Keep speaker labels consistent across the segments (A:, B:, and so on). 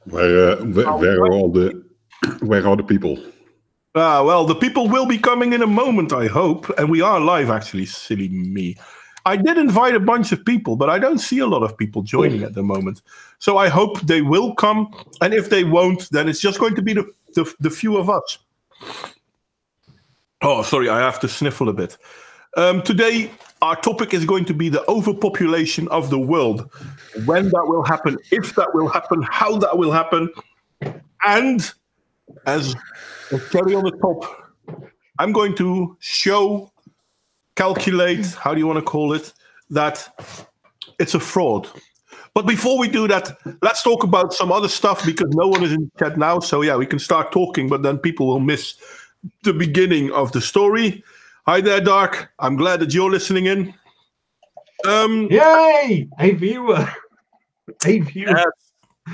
A: Where are the people?
B: Well, the people will be coming in a moment, I hope. And we are live, actually, silly me. I did invite a bunch of people, but I don't see a lot of people joining at the moment. So I hope they will come. And if they won't, then it's just going to be the few of us. Oh, sorry, I have to sniffle a bit. Today, our topic is going to be the overpopulation of the world. When that will happen, if that will happen, how that will happen. And as a cherry on the top, I'm going to calculate, how do you want to call it, that it's a fraud. But before we do that, let's talk about some other stuff because no one is in the chat now. So yeah, we can start talking, but then people will miss the beginning of the story. Hi there, Dark. I'm glad that you're listening in.
C: Yay! A viewer. A viewer.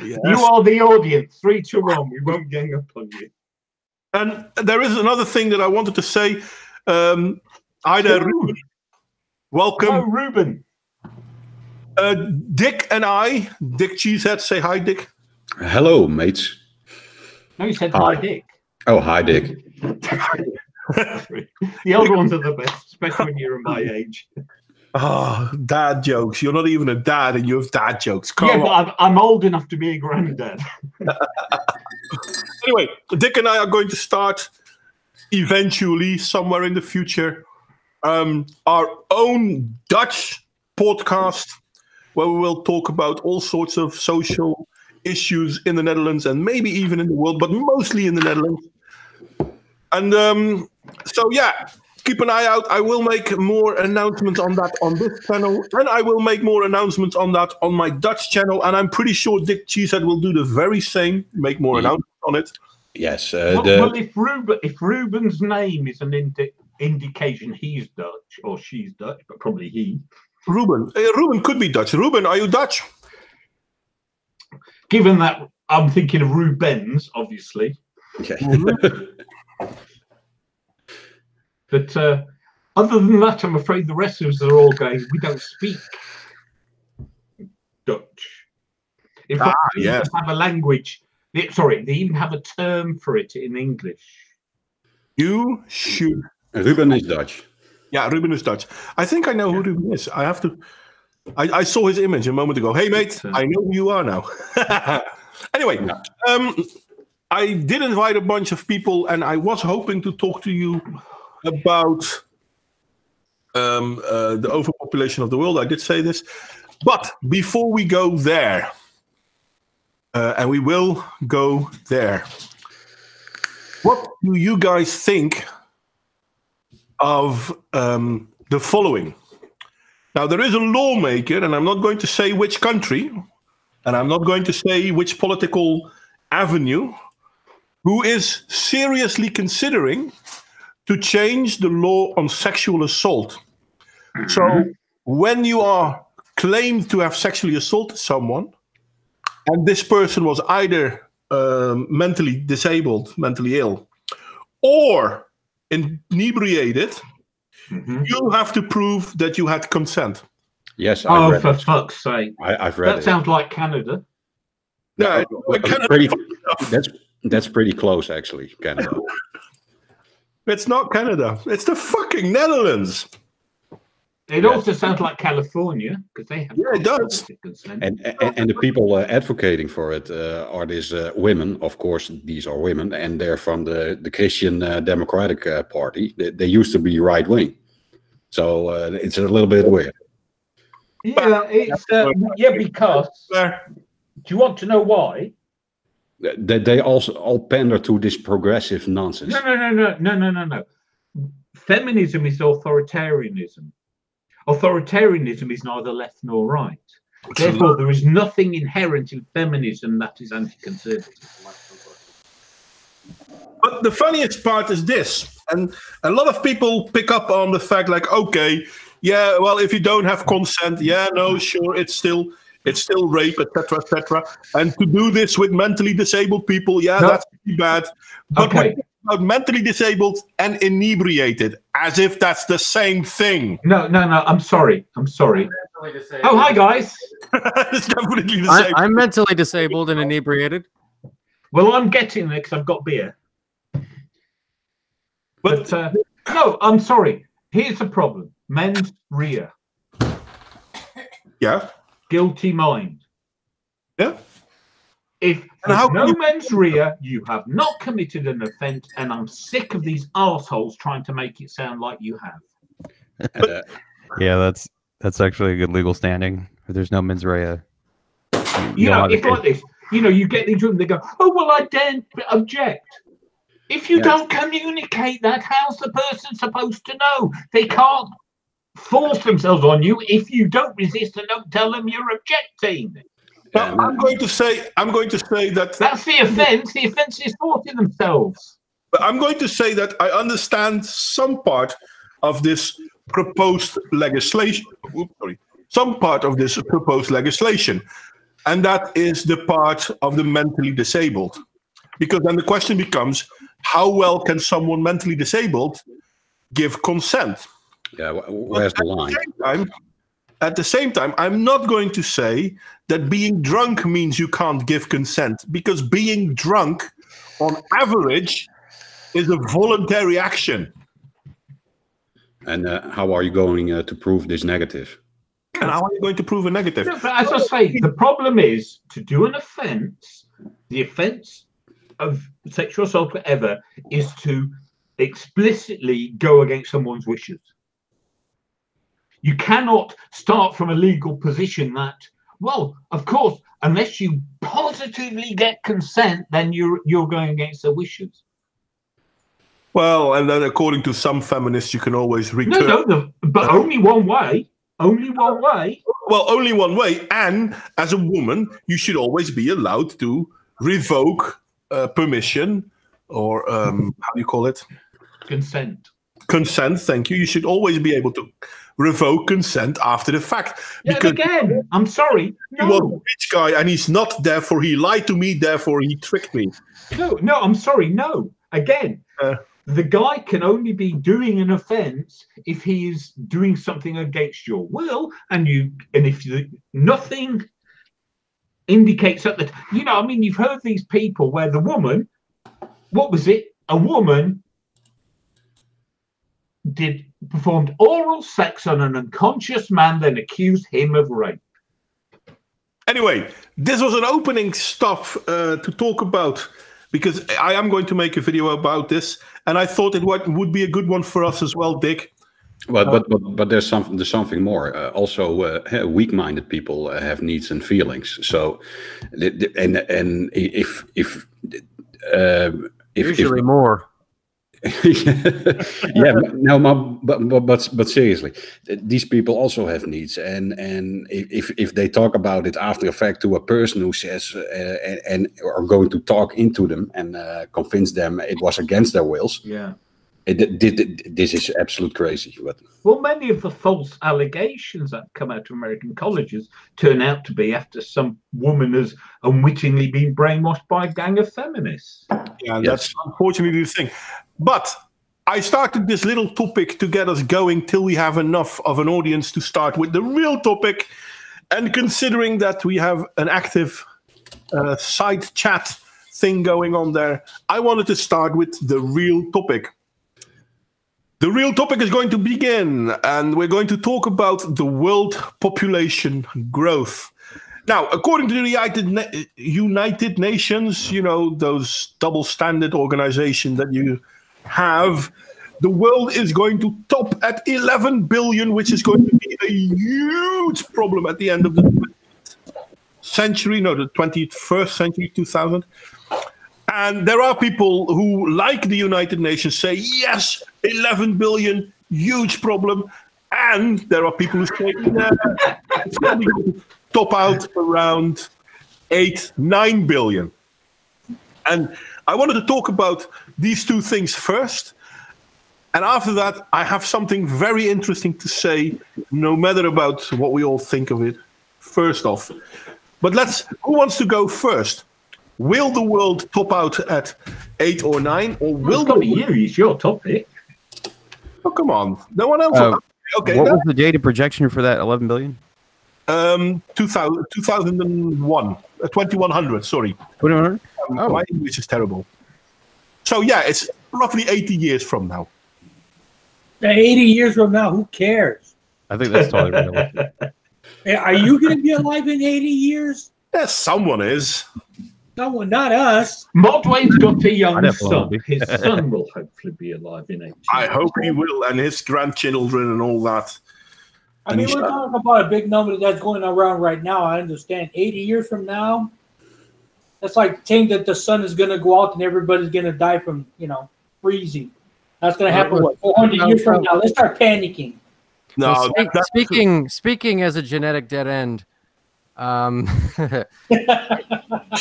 B: Yes.
C: You are the audience. 3 to 1. We won't gang up on you.
B: And there is another thing that I wanted to say. Hi there, Ruben. Welcome.
C: Hello, Ruben.
B: Dick and Dick Cheesehead. Say hi, Dick.
A: Hello, mates.
C: No, you said hi, Dick.
A: Oh, hi, Dick.
C: The older ones are the best, especially when you're my age.
B: Oh, dad jokes. You're not even a dad and you have dad jokes. Come on.
C: But I'm old enough to be a granddad.
B: Anyway, Dick and I are going to start eventually, somewhere in the future, our own Dutch podcast where we will talk about all sorts of social issues in the Netherlands and maybe even in the world, but mostly in the Netherlands. And so, yeah, keep an eye out. I will make more announcements on that on this channel, and I will make more announcements on that on my Dutch channel. And I'm pretty sure Dick Cheesehead will do the very same, make more announcements on it.
A: Yes.
C: Well, if Ruben's name is an indication he's Dutch or she's Dutch, but probably he.
B: Ruben could be Dutch. Ruben, are you Dutch?
C: Given that I'm thinking of Rubens, obviously.
A: Okay.
C: But other than that, I'm afraid the rest of us are all going, we don't speak Dutch. In fact, they have a language. Sorry, they even have a term for it in English.
B: You should.
A: Ruben is Dutch.
B: Yeah, Ruben is Dutch. I think I know who Ruben is. I have to. I saw his image a moment ago. Hey, mate, I know who you are now. Anyway, I did invite a bunch of people, and I was hoping to talk to you about the overpopulation of the world. I did say this. But before we go there, and we will go there, what do you guys think of the following? Now, there is a lawmaker, and I'm not going to say which country, and I'm not going to say which political avenue, who is seriously considering to change the law on sexual assault. So when you are claimed to have sexually assaulted someone, and this person was either mentally disabled, mentally ill, or inebriated, you have to prove that you had consent.
A: Yes.
C: For fuck's sake.
A: I've read it.
C: That sounds like Canada.
B: No,
A: that's pretty close, actually, Canada.
B: It's not Canada. It's the fucking Netherlands.
C: It also sounds like California because they have.
B: Yeah, it does.
A: And the people advocating for it are these women. Of course, these are women, and they're from the Christian Democratic Party. They used to be right wing, so it's a little bit weird.
C: Yeah, it's because. Do you want to know why?
A: They also all pander to this progressive nonsense.
C: No. Feminism is authoritarianism. Authoritarianism is neither left nor right. Therefore, there is nothing inherent in feminism that is anti-conservative.
B: But the funniest part is this, and a lot of people pick up on the fact, like, okay, yeah, well, if you don't have consent, yeah, no, sure, it's still rape, etc. And to do this with mentally disabled people, yeah, that's pretty bad. But
C: okay.
B: About mentally disabled and inebriated, as if that's the same thing.
C: No. I'm sorry. Oh, hi guys.
B: It's definitely the same.
D: I'm mentally disabled and inebriated.
C: Well, I'm getting there because I've got beer.
B: But
C: no, I'm sorry. Here's the problem. Mens rea.
B: yeah.
C: Guilty mind.
B: Yeah.
C: If there's no mens rea, you have not committed an offence, and I'm sick of these arseholes trying to make it sound like you have.
D: Yeah, that's actually a good legal standing. If there's no mens rea.
C: You know, it's like this. You know, you get these rooms, they go, oh, well, I daren't object. If you don't communicate that, how's the person supposed to know? They can't force themselves on you if you don't resist and don't tell them you're objecting.
B: Well, I'm going to say that
C: that's the offence. The offence is forcing themselves.
B: But I'm going to say that I understand some part of this proposed legislation. Some part of this proposed legislation, and that is the part of the mentally disabled, because then the question becomes: how well can someone mentally disabled give consent?
A: Yeah, where's the line?
B: At the same time, I'm not going to say that being drunk means you can't give consent, because being drunk, on average, is a voluntary action.
A: And how are you going to prove this negative?
B: And how are you going to prove a negative?
C: No, but as I say, the problem is to do an offence, the offence of sexual assault, whatever, is to explicitly go against someone's wishes. You cannot start from a legal position that, well, of course, unless you positively get consent, then you're going against their wishes.
B: Well, and then according to some feminists, you can always return.
C: No, but only one way. Only one way.
B: Well, only one way. And as a woman, you should always be allowed to revoke permission, or how do you call it?
C: Consent.
B: Consent, thank you. You should always be able to revoke consent after the fact.
C: Yeah, because again, I'm sorry. No.
B: He was a rich guy and he's not, therefore he lied to me, therefore he tricked me.
C: No, I'm sorry. No. Again, the guy can only be doing an offence if he is doing something against your will, and if nothing indicates that, you know, I mean, you've heard these people where the woman, what was it? A woman performed oral sex on an unconscious man, then accused him of rape.
B: Anyway, this was an opening stuff to talk about, because I am going to make a video about this, and I thought it would be a good one for us as well, Dick.
A: But there's something more. Also, weak-minded people have needs and feelings. So, and if
D: usually more.
A: Yeah, no, but seriously, these people also have needs, and if they talk about it after the fact to a person who says and are going to talk into them and convince them it was against their wills,
C: yeah,
A: this is absolute crazy. But
C: well, many of the false allegations that come out of American colleges turn out to be after some woman has unwittingly been brainwashed by a gang of feminists.
B: Yeah, yes. That's unfortunately the thing. But I started this little topic to get us going till we have enough of an audience to start with the real topic. And considering that we have an active side chat thing going on there, I wanted to start with the real topic. The real topic is going to begin, and we're going to talk about the world population growth. Now, according to the United Nations, you know, those double standard organization that you have, the world is going to top at 11 billion, which is going to be a huge problem at the end of the 21st century, 2000. And there are people who, like the United Nations, say, yes, 11 billion, huge problem. And there are people who say, nah, it's going to top out around 8-9 billion. And I wanted to talk about these two things first. And after that, I have something very interesting to say, no matter about what we all think of it, first off. But who wants to go first? Will the world top out at 8 or 9? Or will
C: it's your topic.
B: Oh, come on. No one else. Okay.
D: What was the data projection for that 11 billion?
B: 2001. 2100, sorry.
D: 2100?
B: My English is terrible. So yeah, it's roughly 80 years from now.
E: 80 years from now, who cares?
D: I think that's totally realistic.
E: Are you going to be alive in 80 years?
B: Yes, someone is.
E: No, not us.
C: Modwain's got a young
D: definitely
C: son.
D: will be.
C: His son will hopefully be alive in 80
B: I
C: years.
B: hope he will, and his grandchildren and all that.
E: I mean, we're talking about a big number that's going around right now. I understand. 80 years from now, that's like saying that the sun is going to go out and everybody's going to die from, freezing. That's going to happen, 400 years from now? Let's start panicking.
B: No,
F: so speaking as a genetic dead end,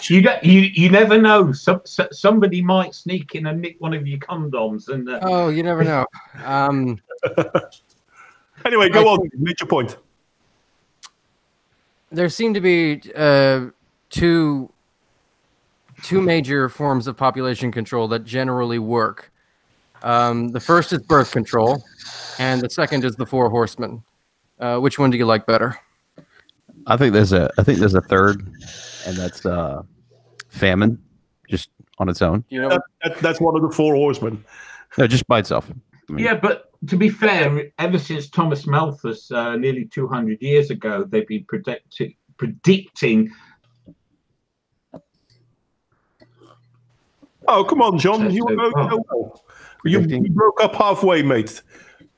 C: you never know. Somebody might sneak in and nick one of your condoms, and
F: you never know.
B: Anyway, go on. Make your point.
F: There seem to be two major forms of population control that generally work. The first is birth control, and the second is the Four Horsemen. Which one do you like better?
D: I think there's a third, and that's famine, just on its own.
B: That's one of the Four Horsemen.
D: No, just by itself.
C: Yeah, but to be fair, ever since Thomas Malthus, nearly 200 years ago, they've been predicting.
B: Oh, come on, John. You broke up halfway, mate.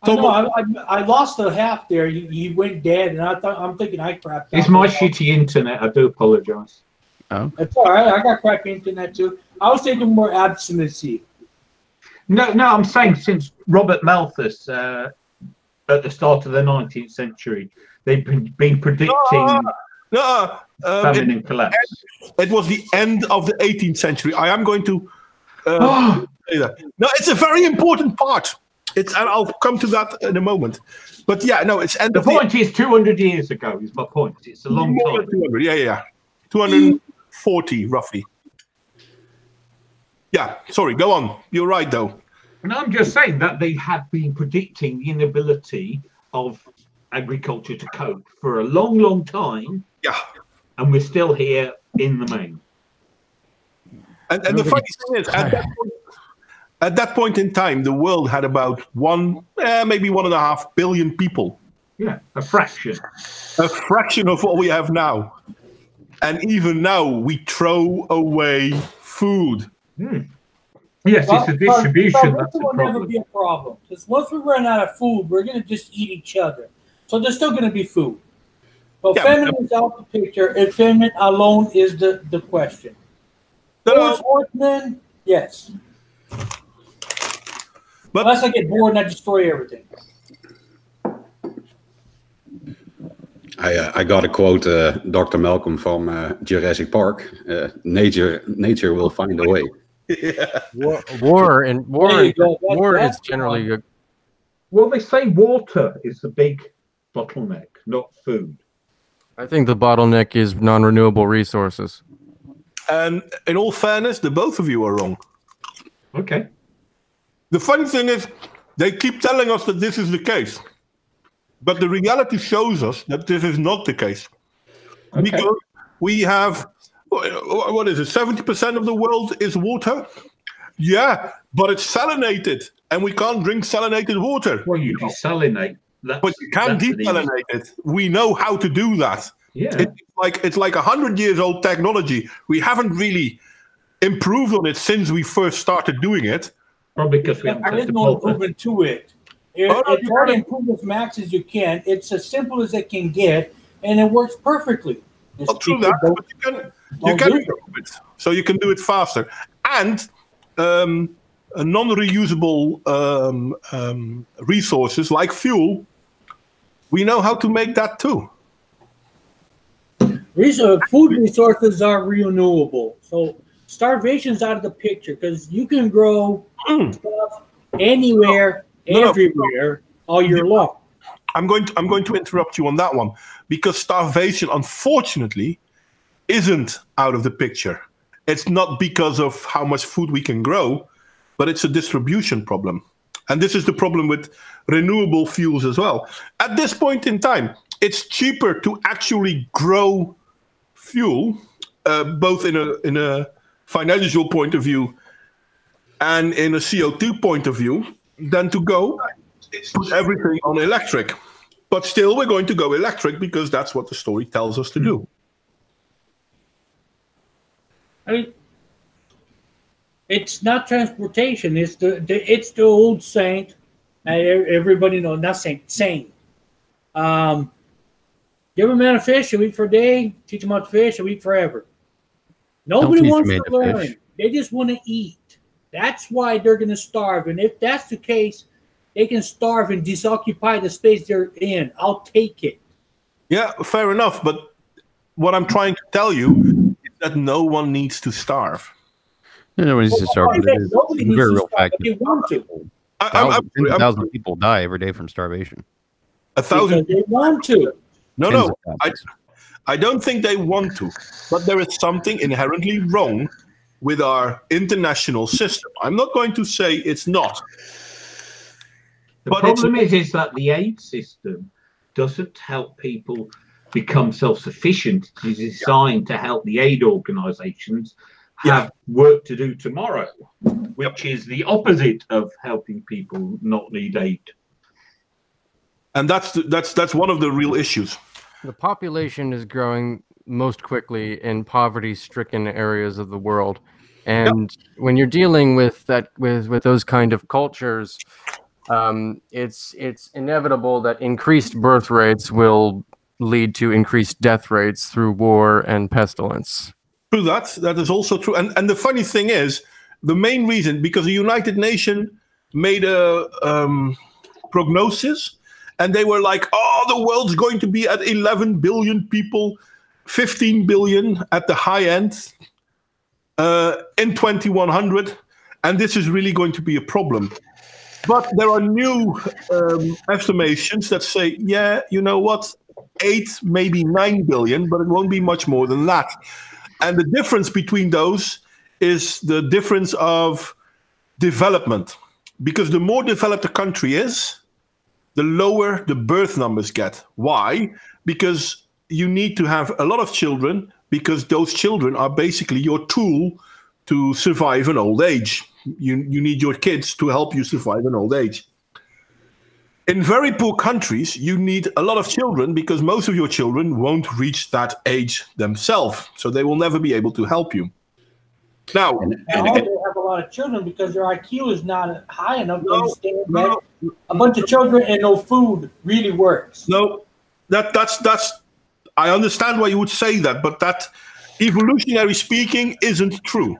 E: I lost a half there. He went dead, and I'm thinking I crapped out.
C: It's my shitty internet. I do apologize.
D: Oh,
E: it's all right. I got crappy internet too. I was thinking more abstinency.
C: No, I'm saying since Robert Malthus at the start of the 19th century, they've been predicting famine and collapse.
B: It was the end of the 18th century. I am going to say that. No, it's a very important part. And I'll come to that in a moment. But yeah, no, it's end.
C: The point is 200 years ago is my point. It's a long time.
B: 200, yeah. 240 roughly. Yeah, sorry, go on. You're right, though.
C: And I'm just saying that they have been predicting the inability of agriculture to cope for a long, long time.
B: Yeah.
C: And we're still here in the main.
B: And the funny thing is, at that point in time, the world had about maybe 1.5 billion people.
C: Yeah, a fraction.
B: A fraction of what we have now. And even now, we throw away food.
C: Yes, it's a distribution that's a
E: will
C: problem.
E: Never be a problem. Because once we run out of food, we're going to just eat each other. So there's still going to be food. But famine is out the picture, and famine alone is the question. Horsemen, yes. But unless I get bored and I destroy everything.
A: I got a quote, Dr. Malcolm from Jurassic Park. Nature will find a way.
F: Yeah. War is generally good.
C: Well, they say water is the big bottleneck, not food.
F: I think the bottleneck is non-renewable resources.
B: And in all fairness, the both of you are wrong.
C: Okay.
B: The funny thing is, they keep telling us that this is the case. But the reality shows us that this is not the case. Okay. Because we have, 70% of the world is water? Yeah, but it's salinated. And we can't drink salinated water.
C: Well, you desalinate.
B: But you can desalinate it. We know how to do that.
C: Yeah.
B: It's like 100 years old technology. We haven't really improved on it since we first started doing it.
C: Probably because we haven't.
E: There is no improvement to it. It's hard to improve as max as you can. It's as simple as it can get, and it works perfectly.
B: Well, true that, but you can improve it, so you can do it faster. And non-reusable resources like fuel, we know how to make that too.
E: Food resources are renewable, so starvation's out of the picture because you can grow stuff anywhere. Everywhere, all year long.
B: I'm going to interrupt you on that one because starvation, unfortunately, isn't out of the picture. It's not because of how much food we can grow, but it's a distribution problem. And this is the problem with renewable fuels as well. At this point in time, it's cheaper to actually grow fuel, both in a financial point of view and in a CO2 point of view than to go put everything on electric. But still, we're going to go electric because that's what the story tells us to do.
E: I mean, it's not transportation. It's the old saint. Everybody knows, not saint. Give a man a fish, he'll eat for a day. Teach him how to fish, he'll eat forever. Nobody wants to learn. Fish. They just want to eat. That's why they're going to starve. And if that's the case, they can starve and disoccupy the space they're in. I'll take it.
B: Yeah, fair enough. But what I'm trying to tell you is that no one needs to starve.
D: Nobody needs to starve.
E: Nobody needs to starve, but they want to.
D: 10,000 people die every day from starvation.
B: 1,000.
E: They want to.
B: No. I don't think they want to. But there is something inherently wrong with our international system. I'm not going to say it's not.
C: The problem is that the aid system doesn't help people become self-sufficient. It is designed to help the aid organizations have work to do tomorrow, which is the opposite of helping people not need aid.
B: And that's one of the real issues.
F: The population is growing most quickly in poverty-stricken areas of the world, and when you're dealing with that with those kind of cultures, it's inevitable that increased birth rates will lead to increased death rates through war and pestilence.
B: True, that is also true. And the funny thing is, the main reason, because the United Nations made a prognosis, and they were like, oh, the world's going to be at 11 billion people, 15 billion at the high end in 2100, and this is really going to be a problem. But there are new estimations that say, yeah, you know what, 8, maybe 9 billion, but it won't be much more than that. And the difference between those is the difference of development. Because the more developed a country is, the lower the birth numbers get. Why? Because you need to have a lot of children, because those children are basically your tool to survive an old age. You need your kids to help you survive an old age. In very poor countries, you need a lot of children because most of your children won't reach that age themselves. So they will never be able to help you. Now,
E: they have a lot of children because their IQ is not high enough to understand that a bunch of children and no food really works.
B: No, that's I understand why you would say that, but that, evolutionary speaking, isn't true.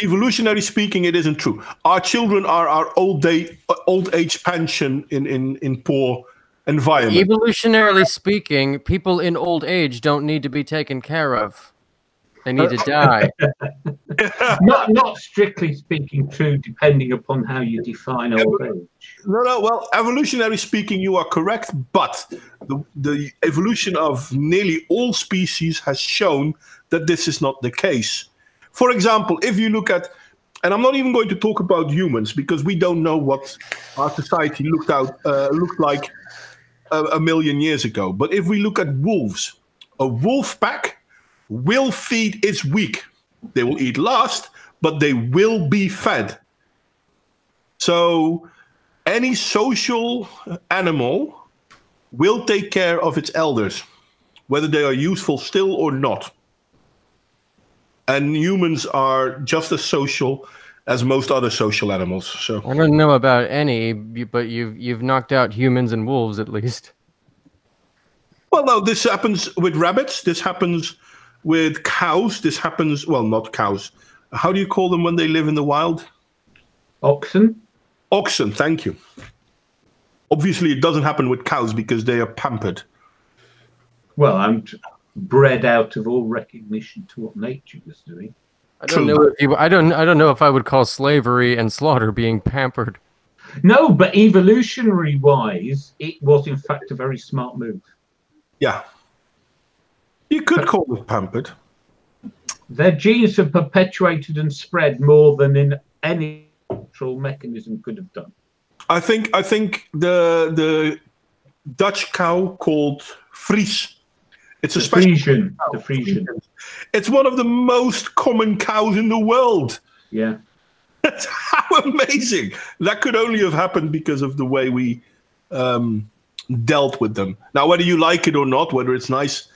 B: Evolutionary speaking, it isn't true. Our children are our old age pension in poor environment.
F: Evolutionarily speaking, people in old age don't need to be taken care of. They need to die.
C: Not strictly speaking true, depending upon how you define old age.
B: No. Well, evolutionary speaking, you are correct, but the evolution of nearly all species has shown that this is not the case. For example, if you look at, and I'm not even going to talk about humans because we don't know what our society looked like a million years ago. But if we look at wolves, a wolf pack will feed its weak. They will eat last, but they will be fed. So any social animal will take care of its elders, whether they are useful still or not. And humans are just as social as most other social animals. So
F: I don't know about any, but you've knocked out humans and wolves at least.
B: Well, no, this happens with rabbits. This happens with cows. This happens, well, not cows. How do you call them when they live in the wild?
C: Oxen.
B: Oxen, thank you. Obviously, it doesn't happen with cows because they are pampered.
C: Well, I'm bred out of all recognition to what nature was doing.
F: I don't know if I would call slavery and slaughter being pampered.
C: No, but evolutionary wise, it was in fact a very smart move.
B: Yeah. You could call it pampered.
C: Their genes have perpetuated and spread more than in any natural mechanism could have done.
B: I think the Dutch cow called Fries It's a
C: The
B: special
C: Frisian.
B: cow.
C: The Frisian.
B: It's one of the most common cows in the world.
C: Yeah.
B: That's how amazing. That could only have happened because of the way we dealt with them. Now, whether you like it or not, whether it's nice,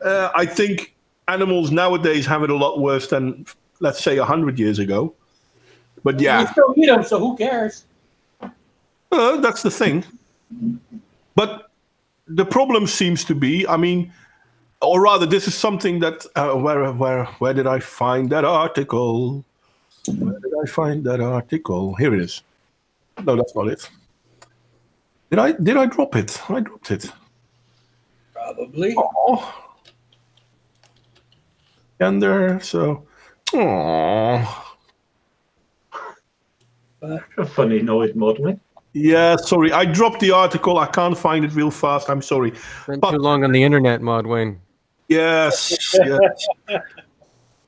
B: I think animals nowadays have it a lot worse than, let's say, 100 years ago. But
E: You
B: yeah,
E: still eat them, so who cares?
B: that's the thing. But the problem seems to be, I mean, or rather, this is something that where did I find that article? Where did I find that article? Here it is. No, that's not it. Did I drop it? I dropped it.
E: Probably.
B: Oh. And there, so. Oh.
C: A funny noise, Modwain.
B: Yeah, sorry. I dropped the article. I can't find it real fast. I'm sorry.
F: Been too long on the internet, Modwain.
B: Yes. Yes.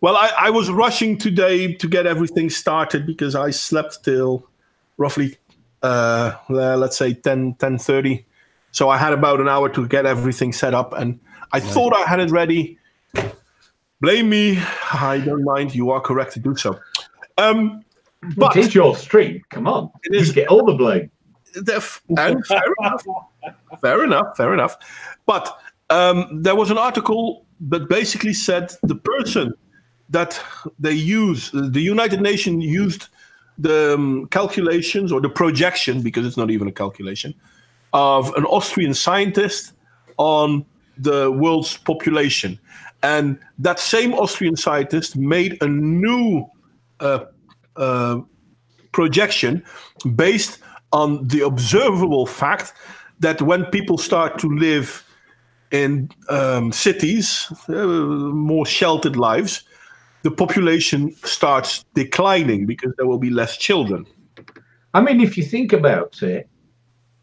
B: Well, I was rushing today to get everything started because I slept till roughly, let's say 10:30. So I had about an hour to get everything set up, and I thought I had it ready. Blame me. I don't mind. You are correct to do so. But
C: It is your stream. Come on.
B: It is.
C: You get all the blame.
B: And fair enough. But there was an article that basically said the person that they use, the United Nations used the calculations or the projection, because it's not even a calculation, of an Austrian scientist on the world's population. And that same Austrian scientist made a new projection based on the observable fact that when people start to live in cities, more sheltered lives, the population starts declining because there will be less children.
C: I mean, if you think about it,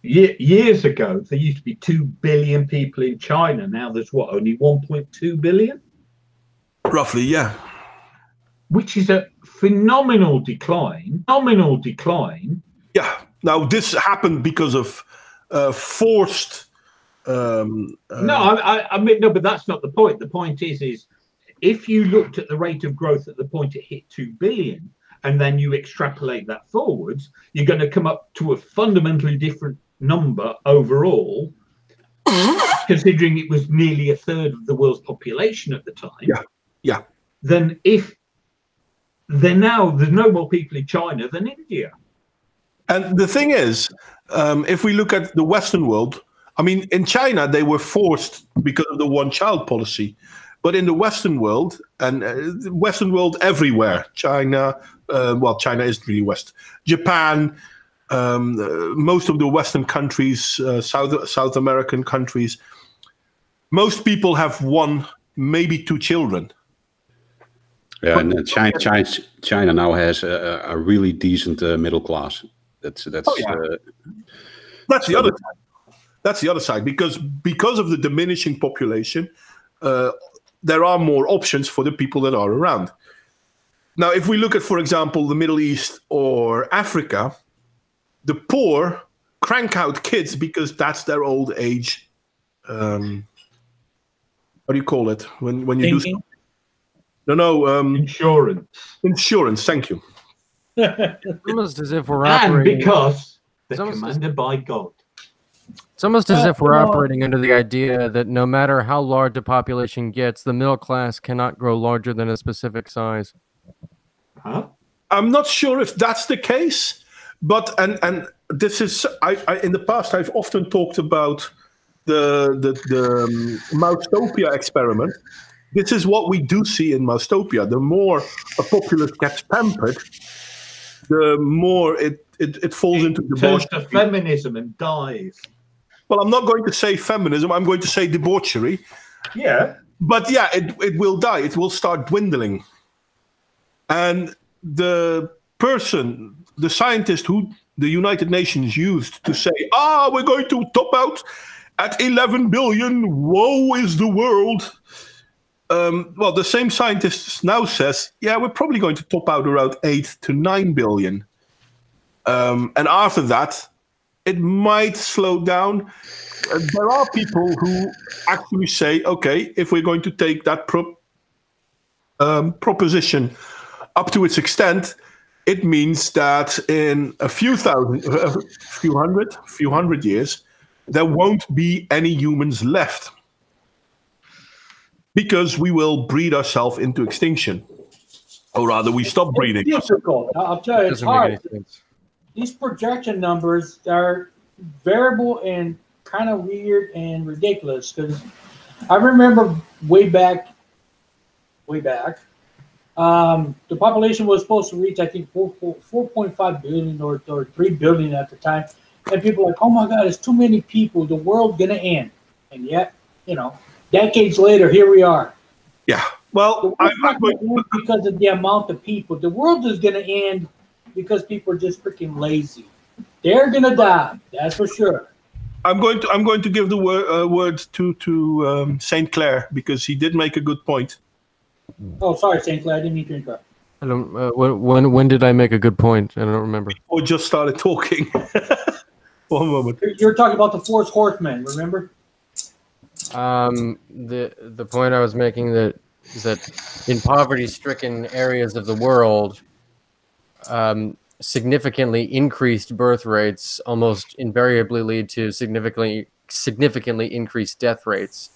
C: years ago, there used to be 2 billion people in China. Now there's what, only 1.2 billion?
B: Roughly, yeah.
C: Which is a phenomenal decline.
B: Yeah. Now, this happened because of forced...
C: I mean, no, but that's not the point. The point is if you looked at the rate of growth at the point it hit 2 billion, and then you extrapolate that forwards, you're going to come up to a fundamentally different number overall, considering it was nearly a third of the world's population at the time.
B: Yeah.
C: Then there's no more people in China than India.
B: And the thing is, if we look at the Western world, I mean, in China, they were forced because of the one-child policy. But in the Western world, and Western world everywhere, China, China isn't really West, Japan, most of the Western countries, South American countries, most people have 1, maybe 2 children.
A: Yeah, and China now has a really decent middle class. That's the other side. That's the other side, because of the diminishing population, there are more options for the people that are around. Now, if we look at, for example, the Middle East or Africa, the poor crank out kids because that's their old age. What do you call it when you
E: Thinking?
B: do? No.
C: Insurance.
B: Insurance. Thank you.
F: Almost as if we're
C: And
F: operating.
C: because they're
F: almost
C: commanded by God.
F: It's almost as if we're operating under the idea that no matter how large a population gets, the middle class cannot grow larger than a specific size.
C: Huh?
B: I'm not sure if that's the case, but and this is I in the past I've often talked about the Moustopia experiment. This is what we do see in Moustopia. The more a populace gets pampered, the more it falls into
C: Turns
B: debauchery.
C: to feminism and dies.
B: Well, I'm not going to say feminism. I'm going to say debauchery.
C: Yeah.
B: But yeah, it will die. It will start dwindling. And the scientist who the United Nations used to say, we're going to top out at 11 billion. Woe is the world. The same scientist now says, we're probably going to top out around 8 to 9 billion. And after that, it might slow down. There are people who actually say, okay, if we're going to take that proposition up to its extent, it means that in a few hundred years, there won't be any humans left, because we will breed ourselves into extinction, or rather, we stop breeding.
E: It's difficult. I'll tell you, it's hard. These projection numbers are variable and kind of weird and ridiculous, because I remember way back, the population was supposed to reach, I think, 4.5 billion or 3 billion at the time. And people are like, oh my God, it's too many people. The world's going to end. And yet, decades later, here we are.
B: Yeah. Well,
E: I'm not going to end because of the amount of people. The world is going to end because people are just freaking lazy. They're going to die. That's for sure.
B: I'm going to give the word to SaintClare, because he did make a good point.
E: Oh, sorry, SaintClare. I didn't mean to interrupt.
F: I don't. When did I make a good point? I don't remember.
B: Or just started talking. One moment.
E: You're talking about the Fourth Horseman, remember?
F: The point I was making is that in poverty-stricken areas of the world, significantly increased birth rates almost invariably lead to significantly increased death rates.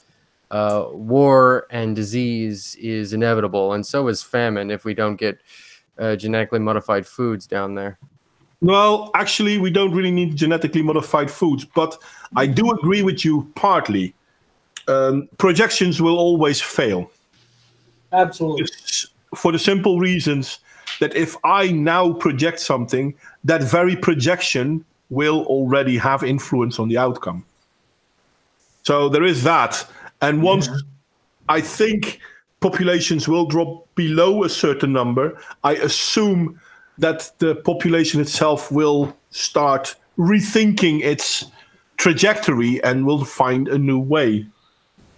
F: War and disease is inevitable, and so is famine if we don't get genetically modified foods down there.
B: Well, actually, we don't really need genetically modified foods, but I do agree with you partly. Projections will always fail.
E: Absolutely.
B: For the simple reasons that if I now project something, that very projection will already have influence on the outcome. So there is that. And once I think populations will drop below a certain number, I assume that the population itself will start rethinking its trajectory and will find a new way.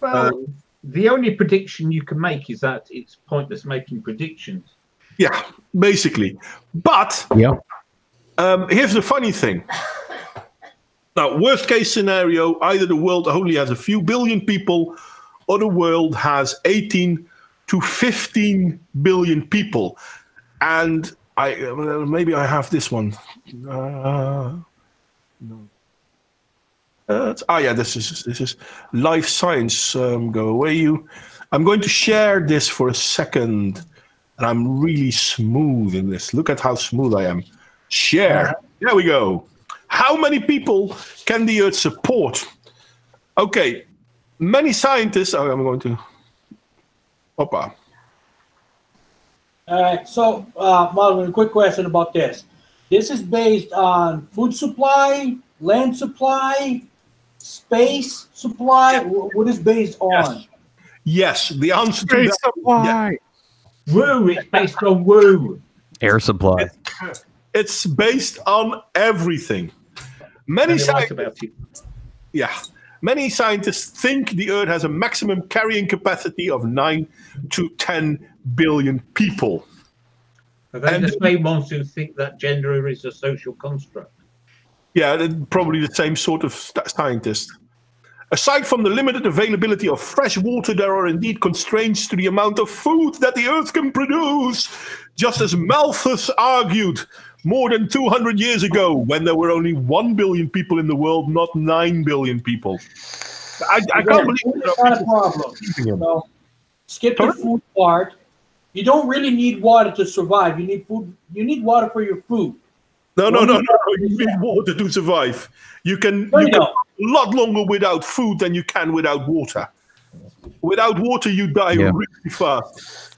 C: Well, the only prediction you can make is that it's pointless making predictions.
B: Yeah, basically. But here's the funny thing. Now, worst case scenario, either the world only has a few billion people, or the world has 18 to 15 billion people. And maybe I have this one. This is life science. Go away, you. I'm going to share this for a second, and I'm really smooth in this. Look at how smooth I am. Share. There we go. How many people can the Earth support? Okay, many scientists. I'm going to. Hoppa.
E: All right. So, Modwain, a quick question about this. This is based on food supply, land supply, space supply. What is based on?
B: Yes, the answer to that.
F: Supply.
C: Yeah. Woo! It's based on woo.
D: Air supply.
B: It's based on everything. Many scientists think the Earth has a maximum carrying capacity of 9 to 10 billion people.
C: Are they the same ones who think that gender is a social construct?
B: Yeah, they're probably the same sort of scientists. Aside from the limited availability of fresh water, there are indeed constraints to the amount of food that the Earth can produce. Just as Malthus argued more than 200 years ago, when there were only 1 billion people in the world, not 9 billion people. I can't believe
E: that's not a problem. So, skip the food part. You don't really need water to survive. You need food. You need water for your food.
B: No. You need water to survive. You can a lot longer without food than you can without water. Without water, you die really fast.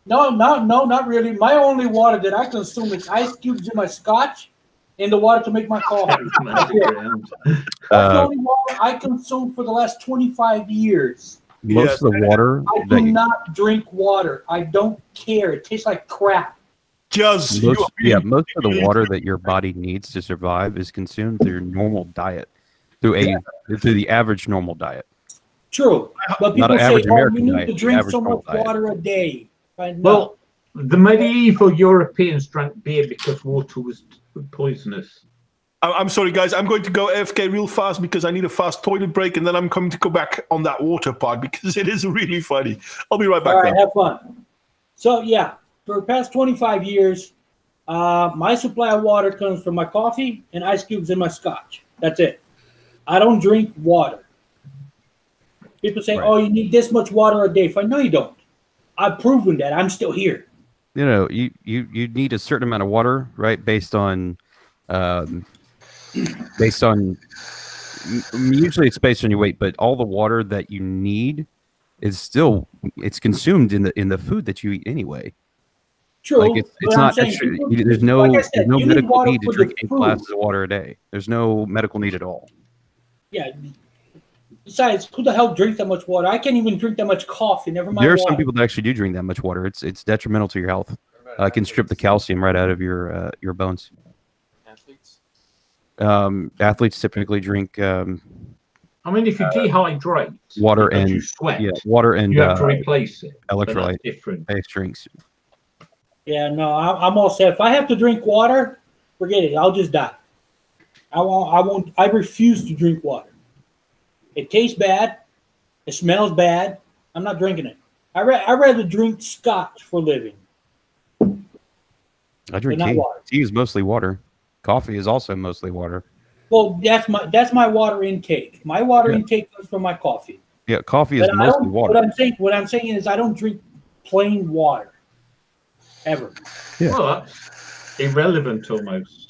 E: No, not really. My only water that I consume is ice cubes in my scotch and the water to make my coffee. That's the only water I consume for the last 25 years.
D: Most of the water.
E: I do not drink water. I don't care. It tastes like crap.
D: Most of the water that your body needs to survive is consumed through your normal diet, through the average normal diet.
E: True, but people say,
D: American
E: you need
D: diet,
E: to drink so much water a day.
C: Well, the medieval Europeans drank beer because water was poisonous.
B: I'm sorry, guys. I'm going to go AFK real fast because I need a fast toilet break, and then I'm coming to go back on that water part because it is really funny. I'll be right back.
E: All right, have fun. So, yeah, for the past 25 years, my supply of water comes from my coffee and ice cubes in my scotch. That's it. I don't drink water. People say, oh, you need this much water a day. No, you don't. I've proven that. I'm still here.
D: You know, you need a certain amount of water, right? Based on usually it's based on your weight, but all the water that you need is still consumed in the food that you eat anyway.
E: True.
D: Like it's not extra, there's no medical need to drink 8 glasses of water a day. There's no medical need at all.
E: Yeah. Besides, who the hell drinks that much water? I can't even drink that much coffee. Never mind.
D: There are some people that actually do drink that much water. It's detrimental to your health. It can strip the calcium right out of your bones. Athletes typically drink.
C: I mean, if you dehydrate,
D: water and
C: you sweat,
D: water and
C: you have to replace it.
D: Electrolyte
C: different
D: based drinks.
E: Yeah, no, I'm all set. If I have to drink water, forget it. I'll just die. I won't. I refuse to drink water. It tastes bad. It smells bad. I'm not drinking it. I rather drink scotch for a living.
D: I drink tea. Tea is mostly water. Coffee is also mostly water.
E: Well, that's my water intake. My water intake comes from my coffee.
D: Yeah, coffee is mostly water.
E: What I'm saying is I don't drink plain water ever.
C: Yeah. Well, that's irrelevant almost.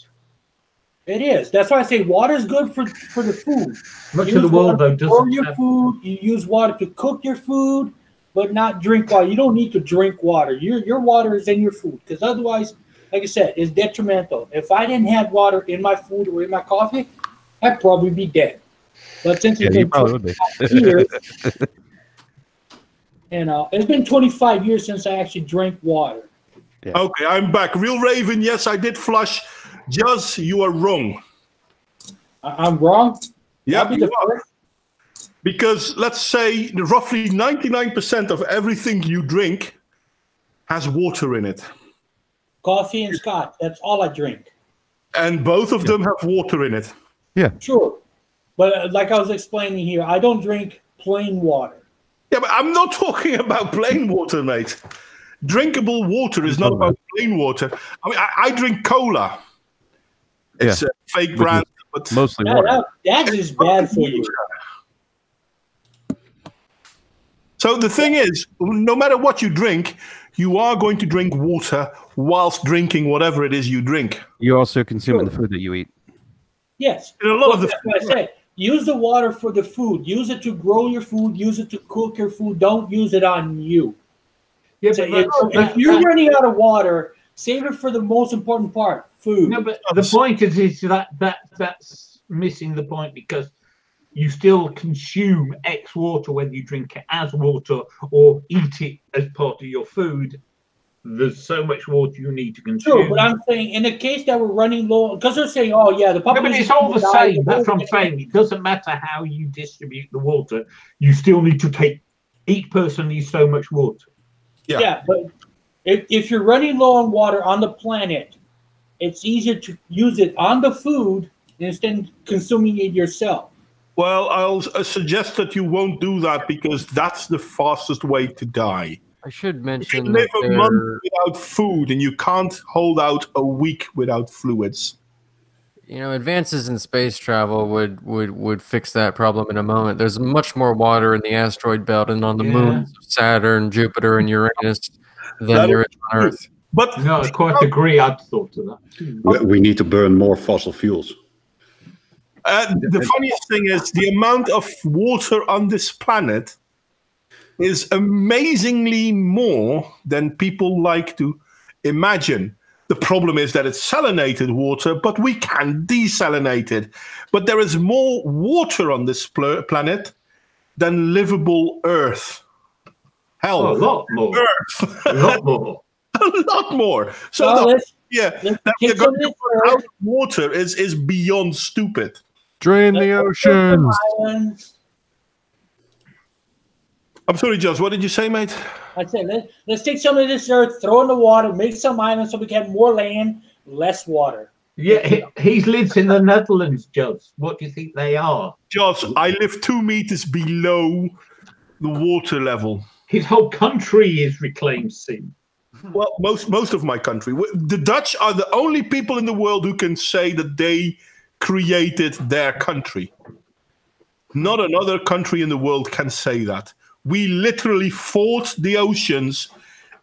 E: It is. That's why I say water is good for the food.
C: Much of the world though doesn't
E: grow your food. You use water to cook your food, but not drink water. You don't need to drink water. Your water is in your food because otherwise, like I said, it's detrimental. If I didn't have water in my food or in my coffee, I'd probably be dead. But since it's been 25 years, it's been 25 years since I actually drank water.
B: Yeah. Okay, I'm back. Real Raven, yes, I did flush. Just, you are wrong.
E: I'm wrong?
B: Yeah, because let's say roughly 99% of everything you drink has water in it.
E: Coffee and scotch, that's all I drink.
B: And both of them have water in it.
D: Yeah.
E: Sure. But like I was explaining here, I don't drink plain water.
B: Yeah, but I'm not talking about plain water, mate. Drinkable water is not about plain water. I mean, I drink cola. It's a fake brand, but
D: mostly water.
E: That is bad for you.
B: So the thing is, no matter what you drink, you are going to drink water whilst drinking whatever it is you drink.
D: You also consume the food that you eat.
E: Yes.
B: And a lot of the
E: that's what I said. Use the water for the food. Use it to grow your food. Use it to cook your food. Don't use it on you. Yeah, so if you're running out of water, save it for the most important part, food.
C: No, but the point is that's missing the point because you still consume X water whether you drink it as water or eat it as part of your food. There's so much water you need to consume.
E: True, but I'm saying in the case that we're running low, because they're saying, oh yeah, the population.
C: No, but it's all the same. That's what I'm saying. It doesn't matter how you distribute the water. You still need to take. Each person needs so much water.
E: Yeah, but if you're running low on water on the planet, it's easier to use it on the food instead of consuming it yourself.
B: Well, I'll suggest that you won't do that because that's the fastest way to die.
F: I should mention
B: you live a month without food and you can't hold out a week without fluids.
F: You know, advances in space travel would fix that problem in a moment. There's much more water in the asteroid belt and on the moons of Saturn, Jupiter, and Uranus than there is on Earth.
B: But
C: no, I quite agree. I'd thought of that.
A: We need to burn more fossil fuels.
B: The funniest thing is the amount of water on this planet is amazingly more than people like to imagine. The problem is that it's salinated water, but we can desalinate it. But there is more water on this planet than livable Earth. Hell,
C: a lot more.
B: Earth.
C: A lot more.
B: A lot more. So that we're going to put out water is beyond stupid.
D: Drain the oceans.
B: I'm sorry, Josh. What did you say, mate?
E: I said, let's take some of this earth, throw in the water, make some islands so we can have more land, less water.
C: Yeah, he lives in the Netherlands, Jos. What do you think they are?
B: Jos, I live 2 meters below the water level.
C: His whole country is reclaimed sea.
B: Well, most of my country. The Dutch are the only people in the world who can say that they created their country. Not another country in the world can say that. We literally fought the oceans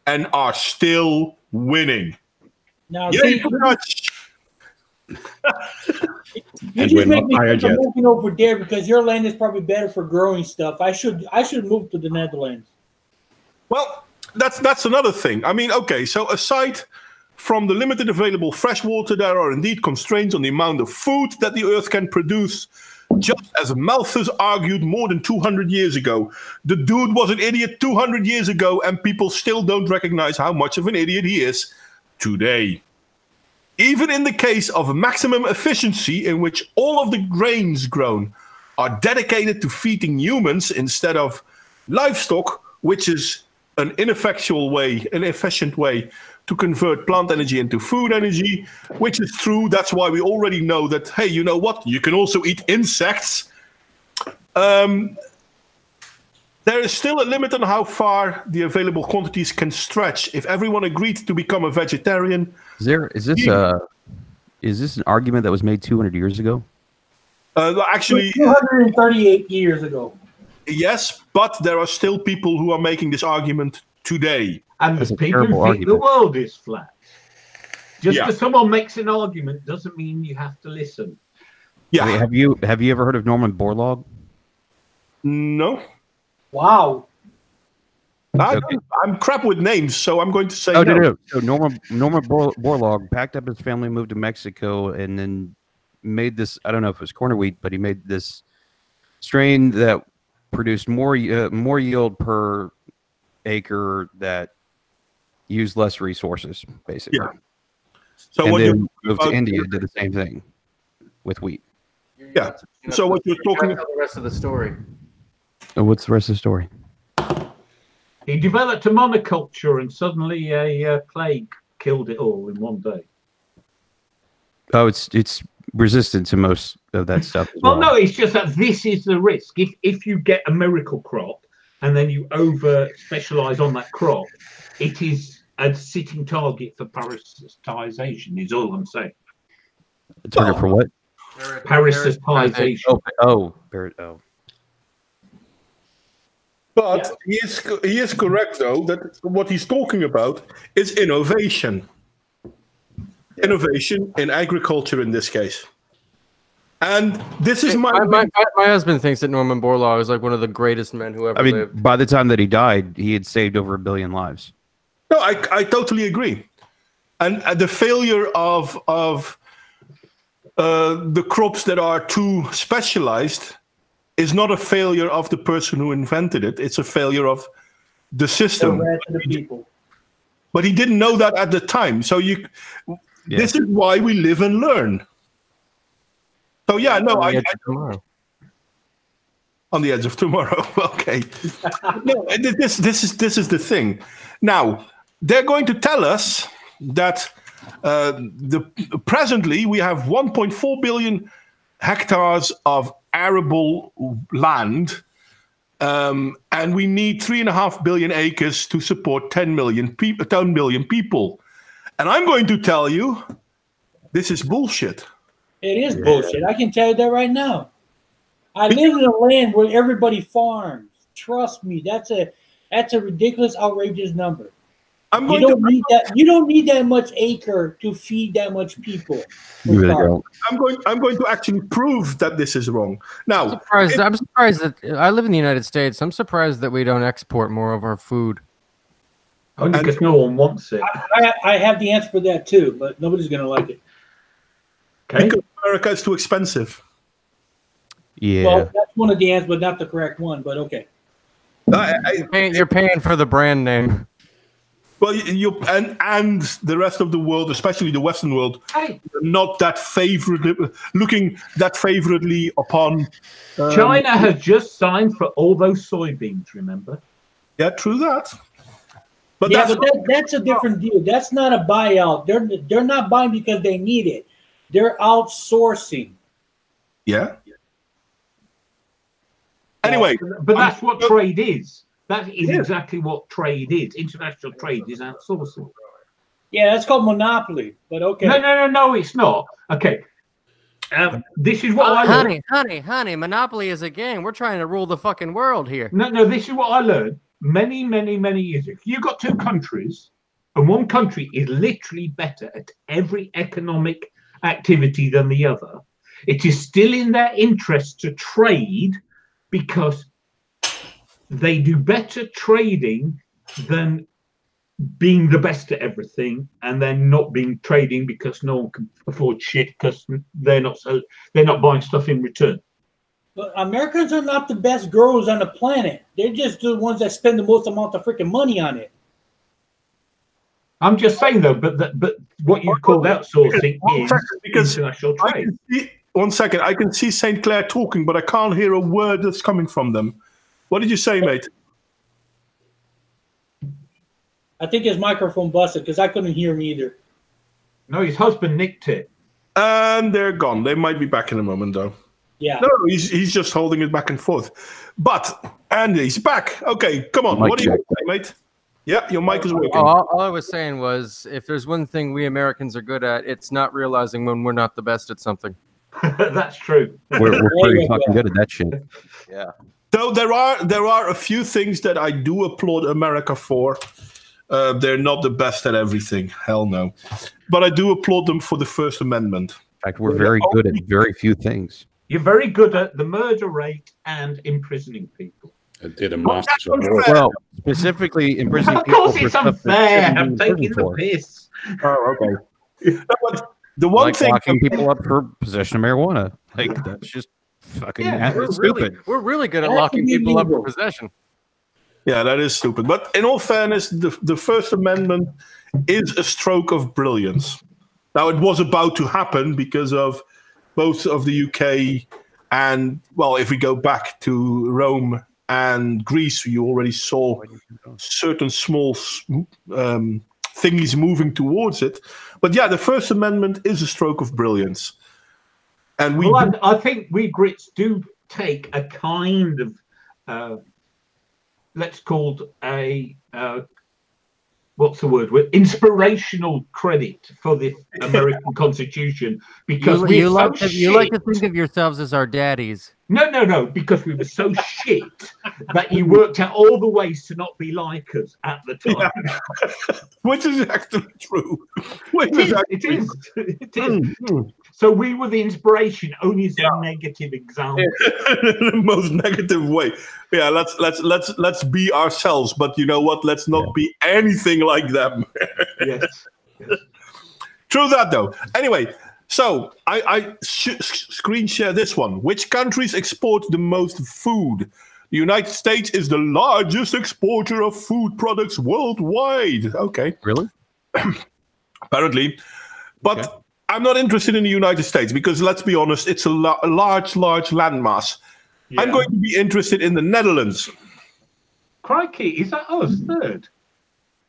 B: and are still winning.
E: Now,
B: Yeah,
E: see,
B: Dutch.
E: you just make me think of moving over there because your land is probably better for growing stuff. I should move to the Netherlands.
B: Well, that's another thing. I mean, okay, so aside from the limited available fresh water, there are indeed constraints on the amount of food that the earth can produce, just as Malthus argued more than 200 years ago. The dude was an idiot 200 years ago, and people still don't recognize how much of an idiot he is today. Even in the case of maximum efficiency, in which all of the grains grown are dedicated to feeding humans instead of livestock, which is an inefficient way to convert plant energy into food energy, which is true. That's why we already know that, hey, you know what? You can also eat insects. There is still a limit on how far the available quantities can stretch. If everyone agreed to become a vegetarian...
D: Is this an argument that was made 200 years ago?
B: Actually...
E: 238 years ago.
B: Yes, but there are still people who are making this argument today.
C: And there's people who think the world is flat. Just because someone makes an argument doesn't mean you have to listen.
B: Yeah.
D: I mean, have you ever heard of Norman Borlaug?
B: No.
E: Wow.
B: I'm crap with names, so I'm going to say
D: no.
B: no.
D: So Norman Borlaug packed up his family, moved to Mexico, and then made this, I don't know if it was corner wheat, but he made this strain that produced more yield per acre that used less resources, basically.
B: Yeah. So
D: and
B: what
D: then moved to India, did the same thing with wheat.
B: Yeah. So what you're talking about?
F: The rest of the story.
D: What's the rest of the story?
C: He developed a monoculture, and suddenly a plague killed it all in one day.
D: Oh, it's resistant to most of that stuff.
C: Well, no, it's just that this is the risk. If you get a miracle crop and then you over specialize on that crop, it is a sitting target for parasitization. Is all I'm saying.
D: A target for what?
C: Parasitization.
D: Oh.
B: But he is correct, though, that what he's talking about is innovation. Innovation in agriculture in this case. And this is
F: my husband thinks that Norman Borlaug is like one of the greatest men who ever lived.
D: By the time that he died, he had saved over 1 billion lives.
B: No, I totally agree. And the failure of the crops that are too specialized is not a failure of the person who invented it. It's a failure of the system. But he didn't know that at the time. So this is why we live and learn. So yeah, no, on the edge of tomorrow. Okay. No, this is the thing. Now, they're going to tell us that presently we have 1.4 billion hectares of arable land, and we need 3.5 billion acres to support 10 million people. And I'm going to tell you, this is bullshit.
E: It is bullshit. I can tell you that right now. I live in a land where everybody farms. Trust me, that's a ridiculous, outrageous number. You don't need that much acre to feed that much people.
D: You really don't.
B: I'm going to actually prove that this is wrong. Now,
F: I'm surprised that I live in the United States. I'm surprised that we don't export more of our food.
C: Only because no one wants it.
E: I have the answer for that too, but nobody's going to like it.
B: Okay. Because America is too expensive.
D: Yeah.
E: Well, that's one of the answers, but not the correct one. But okay.
F: You're paying for the brand name.
B: Well, and the rest of the world, especially the Western world, not that looking that favorably upon.
C: China has just signed for all those soybeans. Remember?
B: Yeah, true that.
E: But that's a different deal. That's not a buyout. They're not buying because they need it. They're outsourcing.
B: Yeah. Anyway,
C: but that's what trade is. That is exactly what trade is. International trade is outsourcing.
E: Yeah, that's called monopoly. But okay.
C: No, it's not. Okay. This is what I learned.
F: Honey, Monopoly is a game. We're trying to rule the fucking world here.
C: No, this is what I learned many years ago. If you've got two countries, and one country is literally better at every economic activity than the other, it is still in their interest to trade because they do better trading than being the best at everything, and then not being trading because no one can afford shit because they're not buying stuff in return.
E: But Americans are not the best growers on the planet. They're just the ones that spend the most amount of freaking money on it.
C: I'm just saying though, but what you called outsourcing is international trade.
B: One second, I can see SaintClare talking, but I can't hear a word that's coming from them. What did you say, mate?
E: I think his microphone busted because I couldn't hear him either.
C: No, his husband nicked it.
B: And they're gone. They might be back in a moment, though.
E: Yeah.
B: No, he's just holding it back and forth. But Andy's back. Okay, come on. What do you say, mate? Yeah, your mic is working.
F: All I was saying was, if there's one thing we Americans are good at, it's not realizing when we're not the best at something.
C: That's true.
D: We're pretty fucking good at that shit.
F: Yeah.
B: So there are a few things that I do applaud America for. They're not the best at everything. Hell no. But I do applaud them for the First Amendment.
D: In fact, we're very good at very few things.
C: You're very good at the murder rate and imprisoning people.
A: I did a master's of
D: Well, specifically imprisoning people.
C: Of course, it's unfair. I'm taking the piss.
B: Oh, okay. But the one thing,
D: locking people up for possession of marijuana, like that's just fucking stupid.
F: We're really good at locking people up for possession.
B: Yeah, that is stupid. But in all fairness, the First Amendment is a stroke of brilliance. Now, it was about to happen because of both of the UK and, well, if we go back to Rome and Greece, you already saw certain small things moving towards it. But yeah, the First Amendment is a stroke of brilliance. And
C: I think we Brits do take a kind of... let's call it what's the word? Inspirational credit for the American Constitution because
F: you like to think of yourselves as our daddies.
C: No, because we were so shit that you worked out all the ways to not be like us at the time.
B: Yeah. Which is actually true.
C: It is. So we were the inspiration, only as a negative example.
B: The most negative way. Yeah, let's be ourselves, but you know what? Let's not be anything like them.
C: Yes.
B: True that, though. Anyway, so I screen share this one. Which countries export the most food? The United States is the largest exporter of food products worldwide. Okay.
D: Really?
B: Apparently. But I'm not interested in the United States because, let's be honest, it's a large landmass. Yeah. I'm going to be interested in the Netherlands.
C: Crikey, is that us third?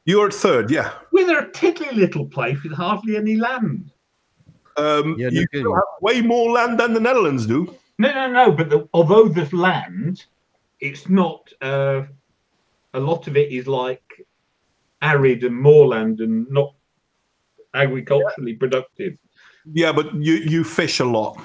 B: You're third, yeah.
C: We're a tiddly little place with hardly any land.
B: You still have way more land than the Netherlands do.
C: No. But although there's land, it's not. A lot of it is like arid and moorland and not agriculturally productive.
B: Yeah, but you fish a lot.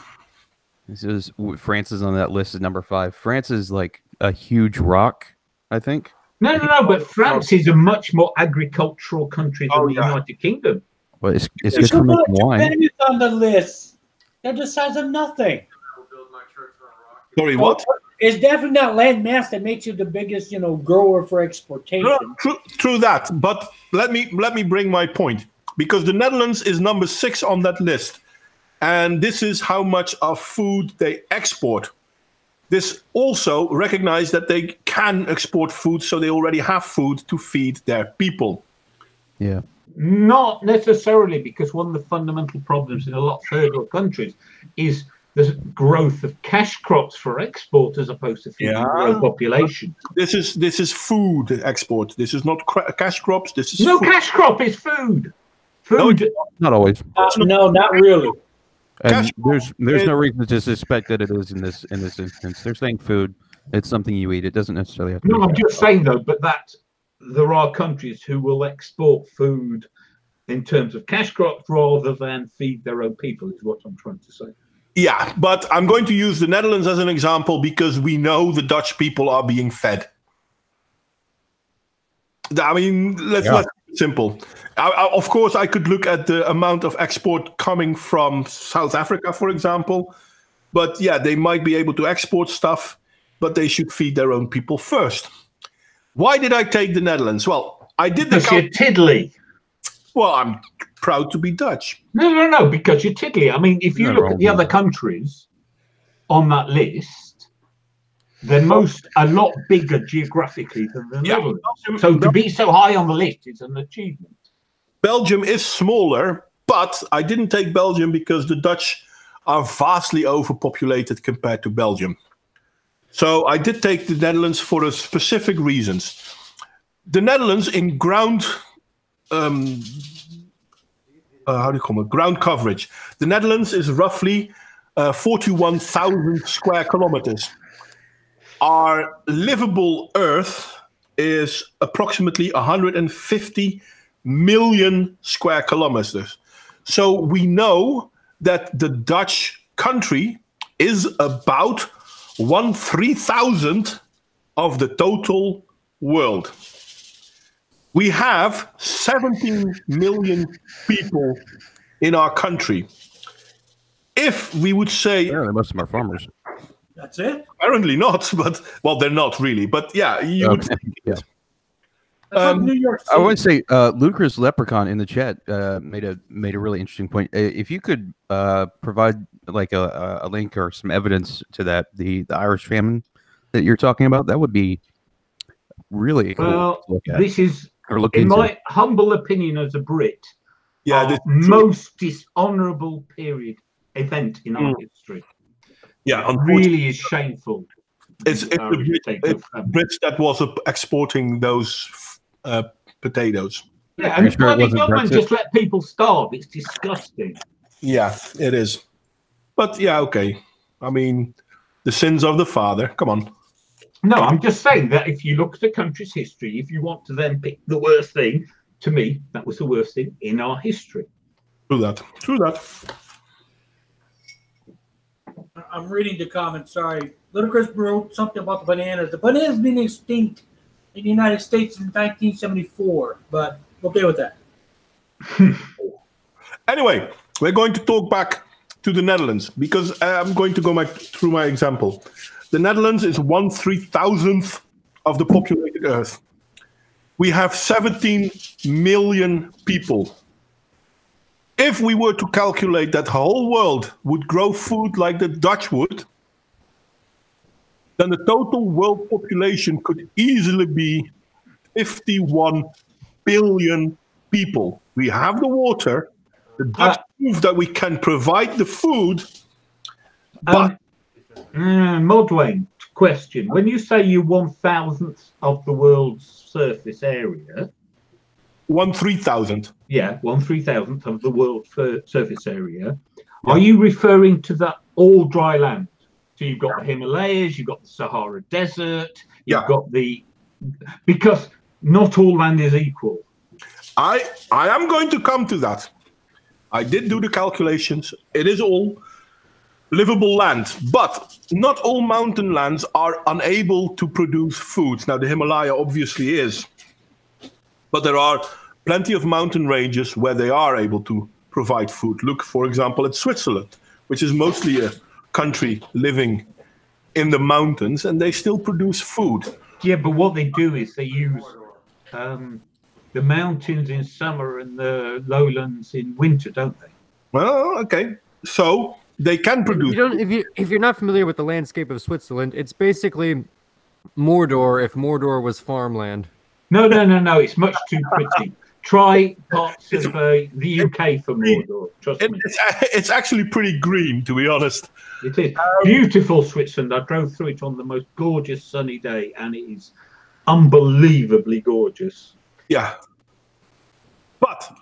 D: This is France is on that list as number 5. France is like a huge rock, I think.
C: No. But France is a much more agricultural country than the United Kingdom.
D: Well, it's good for making wine.
E: On the list, they're the size of nothing.
B: Sorry, what?
E: It's definitely not land mass that makes you the biggest, grower for exportation.
B: No, true that. But let me bring my point, because the Netherlands is number 6 on that list, and this is how much of food they export. This also recognizes that they can export food, so they already have food to feed their people.
D: Yeah.
C: Not necessarily, because one of the fundamental problems in a lot of third world countries is the growth of cash crops for export as opposed to feeding the population.
B: This is food export. This is not cash crops. This is
C: food. Cash crop is food. Food.
D: No, not always.
E: No, not really.
D: And there's no reason to suspect that it is in this instance. They're saying food. It's something you eat. It doesn't necessarily have to.
C: No, I'm just saying though, but that there are countries who will export food in terms of cash crops rather than feed their own people, is what I'm trying to say.
B: Yeah, but I'm going to use the Netherlands as an example because we know the Dutch people are being fed. I mean, let's keep it simple. Of course, I could look at the amount of export coming from South Africa, for example. But yeah, they might be able to export stuff, but they should feed their own people first. Why did I take the Netherlands? Well, I did
C: because you're tiddly.
B: Well, I'm proud to be Dutch.
C: No, because you're tiddly. I mean, if you look at the other countries on that list, they're a lot bigger geographically than the Netherlands. So to be so high on the list is an achievement.
B: Belgium is smaller, but I didn't take Belgium because the Dutch are vastly overpopulated compared to Belgium. So I did take the Netherlands for a specific reasons. The Netherlands in ground, ground coverage. The Netherlands is roughly 41,000 square kilometers. Our livable Earth is approximately 150 million square kilometers. So we know that the Dutch country is about 1/3000 of the total world. We have 17 million people in our country. If we would say...
D: Apparently most of them are farmers.
E: That's it?
B: Apparently not, but... Well, they're not really, but yeah, you would...
E: New York City.
D: I would say Lucas Leprechaun in the chat made a really interesting point. If you could provide like a link or some evidence to that, the Irish famine that you're talking about, that would be really cool to look at.
C: This is, in my humble opinion as a Brit, the most dishonourable event in our history.
B: Yeah,
C: it really is shameful.
B: It's the Brits that was exporting those potatoes.
C: Yeah, and the bloody government just let people starve. It's disgusting.
B: Yeah, it is. But yeah, okay. I mean, the sins of the father. Come on.
C: No, I'm just saying that if you look at a country's history, if you want to then pick the worst thing, to me, that was the worst thing in our history.
B: True that.
E: I'm reading the comments, sorry. Ludicrous wrote something about the bananas. The bananas being extinct in the United States in 1974, but okay with that.
B: Anyway, we're going to talk back to the Netherlands because I'm going to go through my example. The Netherlands is 1/3000th of the populated Earth. We have 17 million people. If we were to calculate that the whole world would grow food like the Dutch would, then the total world population could easily be 51 billion people. We have the water. The Dutch prove that we can provide the food. But
C: Modwain, question. When you say you 1/1000th of the world's surface area...
B: 1/3000.
C: Yeah, 1/3000th of the world's surface area. Yeah. Are you referring to that all dry land? So you've got the Himalayas, you've got the Sahara Desert, you've got the... Because not all land is equal.
B: I am going to come to that. I did do the calculations. It is all livable land, but not all mountain lands are unable to produce food. Now, the Himalaya obviously is, but there are plenty of mountain ranges where they are able to provide food. Look, for example, at Switzerland, which is mostly a country living in the mountains, and they still produce food.
C: Yeah, but what they do is they use the mountains in summer and the lowlands in winter, don't they?
B: Well, okay. So they can produce.
F: If you're not familiar with the landscape of Switzerland, it's basically Mordor if Mordor was farmland.
C: No. It's much too pretty. Try parts of the UK for Mordor. Trust me.
B: It's actually pretty green, to be honest.
C: It is beautiful, Switzerland. I drove through it on the most gorgeous sunny day, and it is unbelievably gorgeous.
B: Yeah, but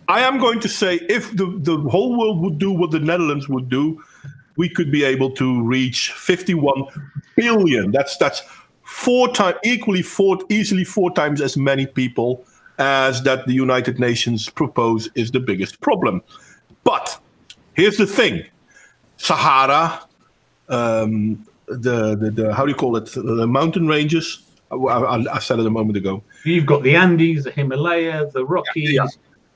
B: I am going to say if the whole world would do what the Netherlands would do, we could be able to reach 51 billion. That's easily four times as many people as that the United Nations propose is the biggest problem. But here's the thing: Sahara, the how do you call it? The mountain ranges. I said it a moment ago.
C: You've got the Andes, the Himalaya, the Rockies.
B: Yeah.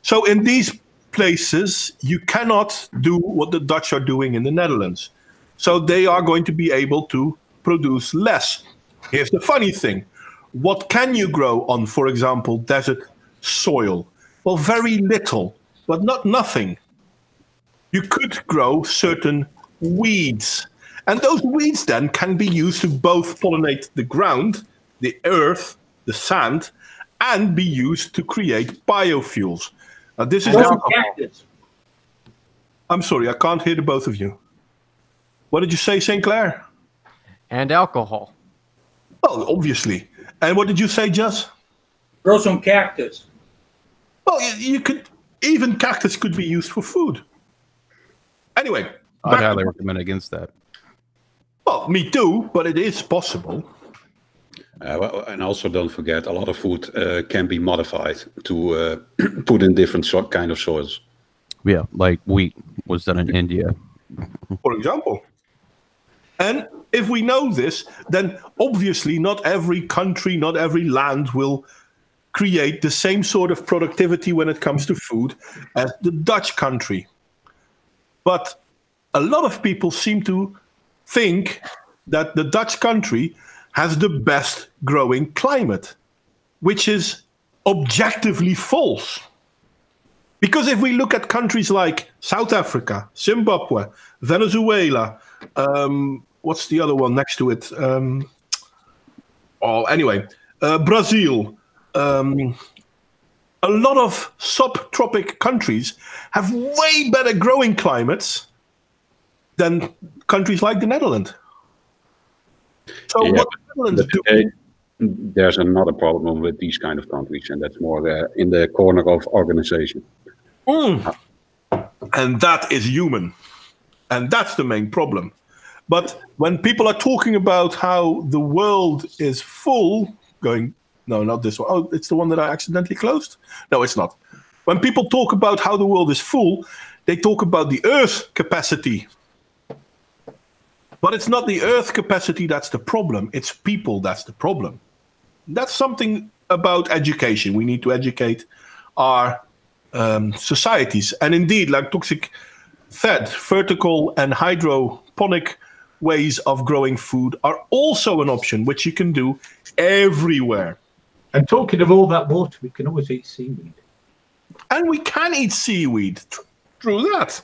B: So in these places, you cannot do what the Dutch are doing in the Netherlands. So they are going to be able to produce less. Here's the funny thing. What can you grow on, for example, desert soil? Well, very little, but not nothing. You could grow certain weeds. And those weeds then can be used to both pollinate the ground, the earth, the sand, and be used to create biofuels. Now, this is
E: cactus.
B: I'm sorry, I can't hear the both of you. What did you say, SaintClare?
F: And alcohol.
B: Well, obviously. And what did you say, Jess?
E: Grow some cactus.
B: Well, you could, even cactus could be used for food. Anyway.
D: I'd highly recommend against that.
B: Well, me too, but it is possible.
A: Well, and also don't forget, a lot of food can be modified to put in different kind of soils.
D: Yeah, like wheat was done in India.
B: For example. And if we know this, then obviously not every country, not every land will create the same sort of productivity when it comes to food as the Dutch country. But a lot of people seem to think that the Dutch country has the best growing climate, which is objectively false. Because if we look at countries like South Africa, Zimbabwe, Venezuela, what's the other one next to it? Brazil. A lot of subtropic countries have way better growing climates than countries like the Netherlands. So
A: Yeah,
B: what the Netherlands do...
A: There's another problem with these kind of countries, and that's more in the corner of organization.
B: And that is human. And that's the main problem. But when people are talking about how the world is full, no, not this one. Oh, it's the one that I accidentally closed? No, it's not. When people talk about how the world is full, they talk about the Earth capacity. But it's not the Earth capacity that's the problem. It's people that's the problem. That's something about education. We need to educate our societies. And indeed, like Toxic said, vertical and hydroponic ways of growing food are also an option, which you can do everywhere.
C: And talking of all that water, we can always eat seaweed.
B: And we can eat seaweed. True that.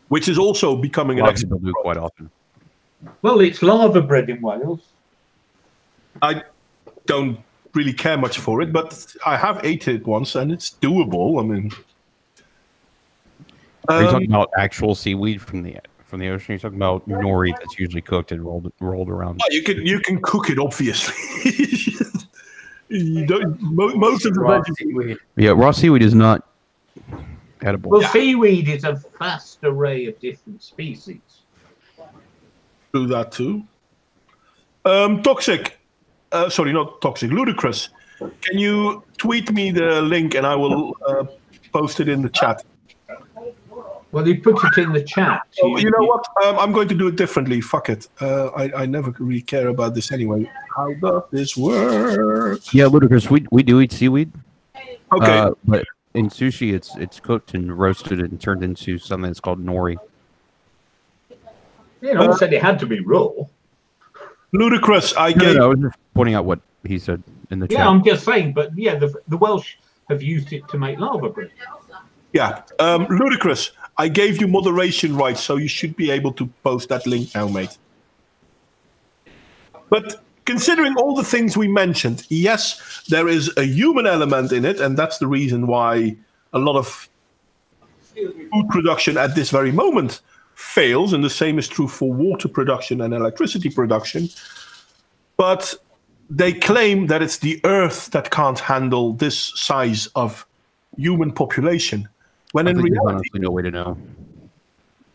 B: Which is also becoming an
D: People do quite often.
C: Well, it's lava bread in Wales.
B: I don't really care much for it, but I have ate it once, and it's doable. I mean,
D: are you talking about actual seaweed from the ocean? You're talking about nori that's usually cooked and rolled around.
B: Well, you can cook it, obviously. You don't. Most of the
F: Raw seaweed.
D: Yeah, raw seaweed is not edible.
C: Well, seaweed is a vast array of different species.
B: Do that too. Toxic. Sorry, not Toxic. Ludicrous. Can you tweet me the link and I will post it in the chat?
C: Well, you put it in the chat.
B: You know what? I'm going to do it differently. Fuck it. I never really care about this anyway. How does this work?
D: Yeah, Ludicrous. We do eat seaweed.
B: Okay.
D: But in sushi, it's cooked and roasted and turned into something that's called nori.
C: You know, I said it had to be raw.
B: Ludicrous. I
D: was just pointing out what he said in the chat.
C: Yeah, I'm just saying. But yeah, the Welsh have used it to make lava bread.
B: Yeah. Ludicrous. I gave you moderation rights, so you should be able to post that link now, mate. But considering all the things we mentioned, yes, there is a human element in it, and that's the reason why a lot of food production at this very moment fails, and the same is true for water production and electricity production. But they claim that it's the Earth that can't handle this size of human population. When
D: I
B: in
D: think there's
B: reality,
D: honestly no way to know.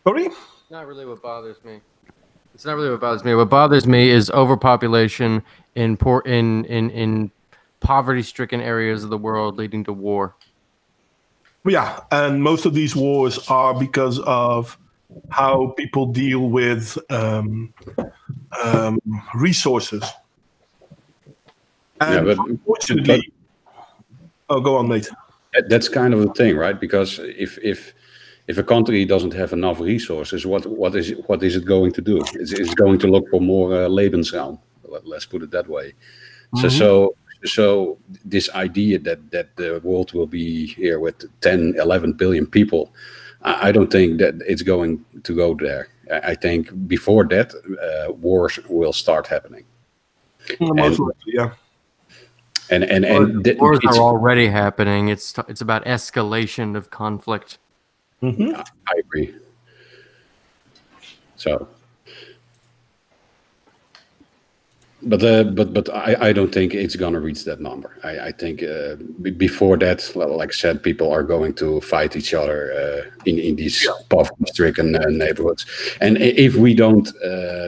B: sorry?
F: Not really what bothers me. It's not really what bothers me. What bothers me is overpopulation in poverty-stricken areas of the world, leading to war.
B: Yeah, and most of these wars are because of how people deal with resources. And
A: but
B: unfortunately, oh, go on, mate.
A: that's kind of the thing, right? Because if a country doesn't have enough resources, what is it going to do? It's going to look for more Lebensraum. Let's put it that way. So this idea that the world will be here with 10, 11 billion people, I don't think that it's going to go there. I think before that, wars will start happening.
B: Most likely, yeah.
F: Wars are already happening. It's about escalation of conflict.
B: Mm-hmm.
A: I agree. So, but I don't think it's gonna reach that number. I think before that, like I said, people are going to fight each other in these poverty-stricken neighborhoods. And if we don't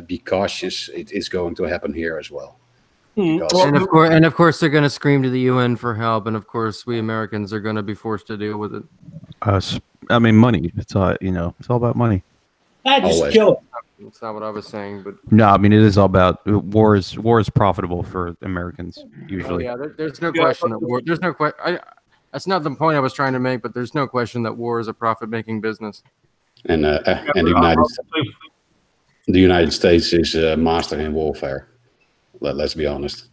A: be cautious, it is going to happen here as well.
F: And of course, they're going to scream to the UN for help, and of course, we Americans are going to be forced to deal with it.
D: I mean, money. It's all it's all about money.
E: Just kill it.
F: That's not what I was saying, but
D: No, I mean it is all about war. Is profitable for Americans usually?
F: yeah, there's no question that war. There's no question. That's not the point I was trying to make, but there's no question that war is a profit-making business.
A: And the United States is a master in warfare. Let's be honest.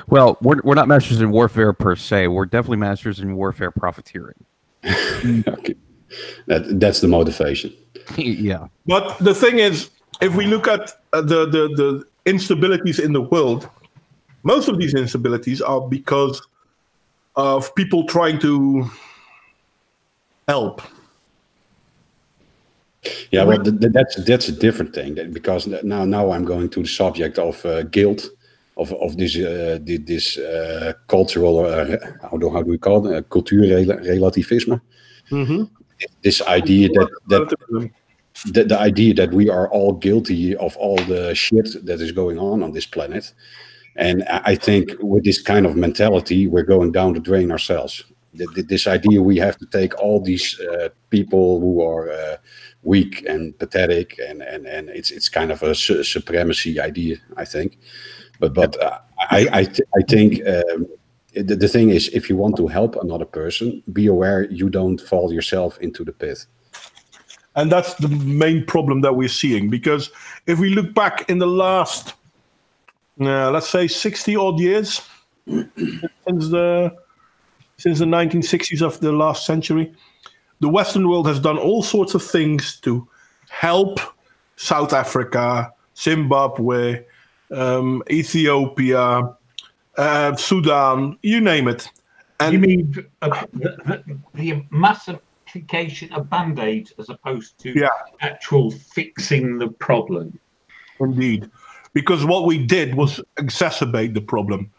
D: Well, we're not masters in warfare per se. We're definitely masters in warfare profiteering.
A: Okay. That's the motivation.
D: Yeah.
B: But the thing is, if we look at the instabilities in the world, most of these instabilities are because of people trying to help.
A: Yeah, well, that's a different thing because now I'm going to the subject of guilt, of this cultural how do we call it, cultuurrelativisme.
B: Mm-hmm.
A: This idea that the idea that we are all guilty of all the shit that is going on this planet, and I think with this kind of mentality, we're going down the drain ourselves. This idea we have to take all these people who are weak and pathetic, and it's kind of a supremacy idea, I think. But I think the thing is, if you want to help another person, be aware you don't fall yourself into the pit.
B: And that's the main problem that we're seeing, because if we look back in the last, let's say, 60 odd years since the 1960s of the last century, the Western world has done all sorts of things to help South Africa, Zimbabwe, Ethiopia, Sudan, you name it. And
C: you mean the massification of Band-Aids as opposed to actual fixing the problem?
B: Indeed. Because what we did was exacerbate the problem.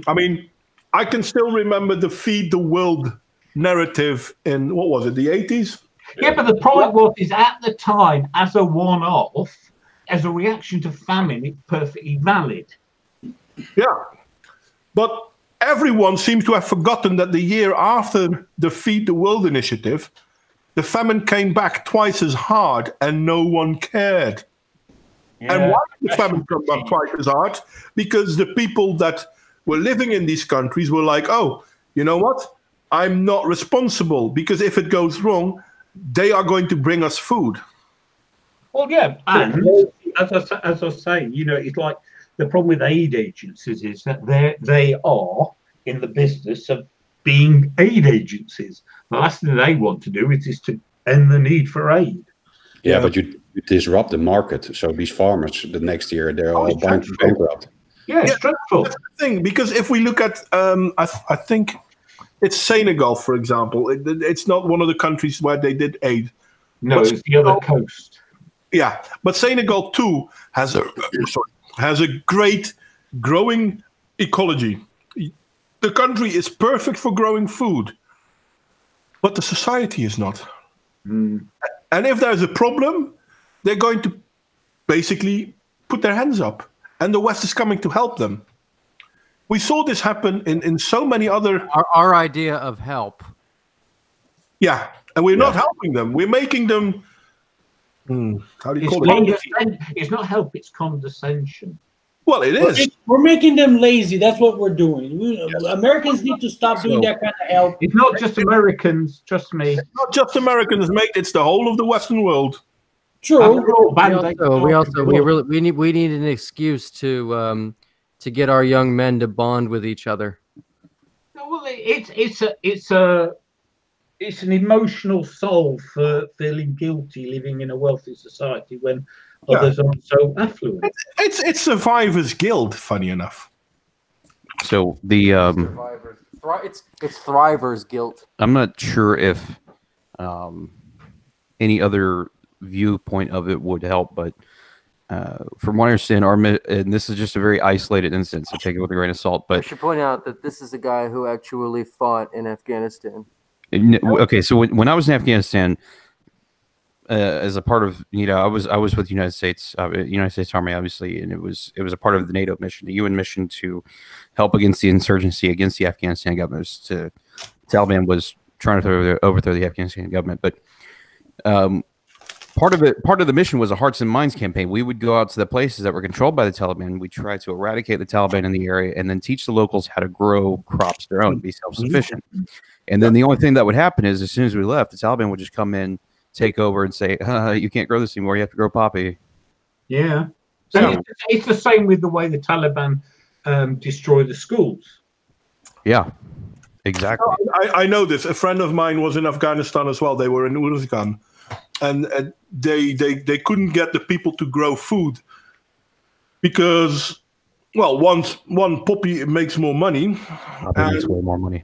B: I mean, I can still remember the Feed the World narrative in, what was it, the 80s?
C: Yeah, but the point was, is at the time, as a one-off, as a reaction to famine, it's perfectly valid.
B: Yeah. But everyone seems to have forgotten that the year after the Feed the World initiative, the famine came back twice as hard and no one cared. Yeah, and why did the famine come back twice as hard? Because the people that were living in these countries were like, oh, you know what? I'm not responsible, because if it goes wrong, they are going to bring us food.
C: Well, yeah, and as I was saying, you know, it's like the problem with aid agencies is that they are in the business of being aid agencies. The last thing they want to do is to end the need for aid.
A: Yeah, but you disrupt the market. So these farmers, the next year, they're all bankrupt.
C: Yeah, it's dreadful.
B: That's the thing, because if we look at, I think it's Senegal, for example. It's not one of the countries where they did aid.
C: No, it's the other coast.
B: Yeah, but Senegal too has a great growing ecology. The country is perfect for growing food. but the society is not.
C: Mm.
B: And if there's a problem, they're going to basically put their hands up, and the West is coming to help them. We saw this happen in so many other...
F: Our idea of help.
B: Yeah, and we're not helping them. We're making them... how do you call it?
C: It's not help, it's condescension.
B: Well, it is.
E: We're making them lazy. That's what we're doing. Americans need to stop doing that kind of help.
C: It's not just Americans, trust me.
B: It's not just Americans, mate. It's the whole of the Western world.
E: True.
F: We need an excuse to get our young men to bond with each other.
C: Well, it's an emotional solve for feeling guilty living in a wealthy society when others aren't so affluent.
B: It's survivor's guilt, funny enough.
D: So the
F: it's thriver's guilt.
D: I'm not sure if any other viewpoint of it would help, but from what I understand, and this is just a very isolated instance, so take it with a grain of salt. But
F: I should point out that this is a guy who actually fought in Afghanistan.
D: Okay, so when I was in Afghanistan, as a part of I was with the United States Army, obviously, and it was a part of the NATO mission, the UN mission to help against the insurgency against the Afghanistan government. Taliban was trying to overthrow the Afghanistan government, but part of the mission was a hearts and minds campaign. We would go out to the places that were controlled by the Taliban. We try to eradicate the Taliban in the area, and then teach the locals how to grow crops their own, be self-sufficient. And then the only thing that would happen is, as soon as we left, the Taliban would just come in, take over, and say, "You can't grow this anymore. You have to grow poppy."
C: Yeah, so it's the same with the way the Taliban destroy the schools.
D: Yeah, exactly.
B: I know this. A friend of mine was in Afghanistan as well. They were in Uruzgan, and they couldn't get the people to grow food because, well, one poppy makes more money.
D: Poppy makes way more money.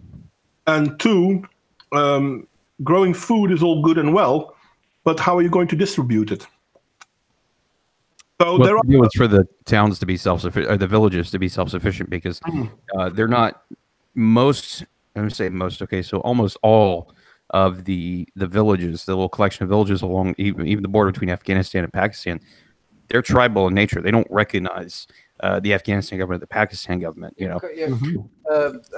B: And two, growing food is all good and well, but how are you going to distribute it? So
D: the deal is for the towns to be self-sufficient, or the villages to be self-sufficient, because they're not most. I'm going to say most. Okay, so almost all of the villages, the little collection of villages along even the border between Afghanistan and Pakistan, they're tribal in nature. They don't recognize the Afghanistan government, the Pakistan government.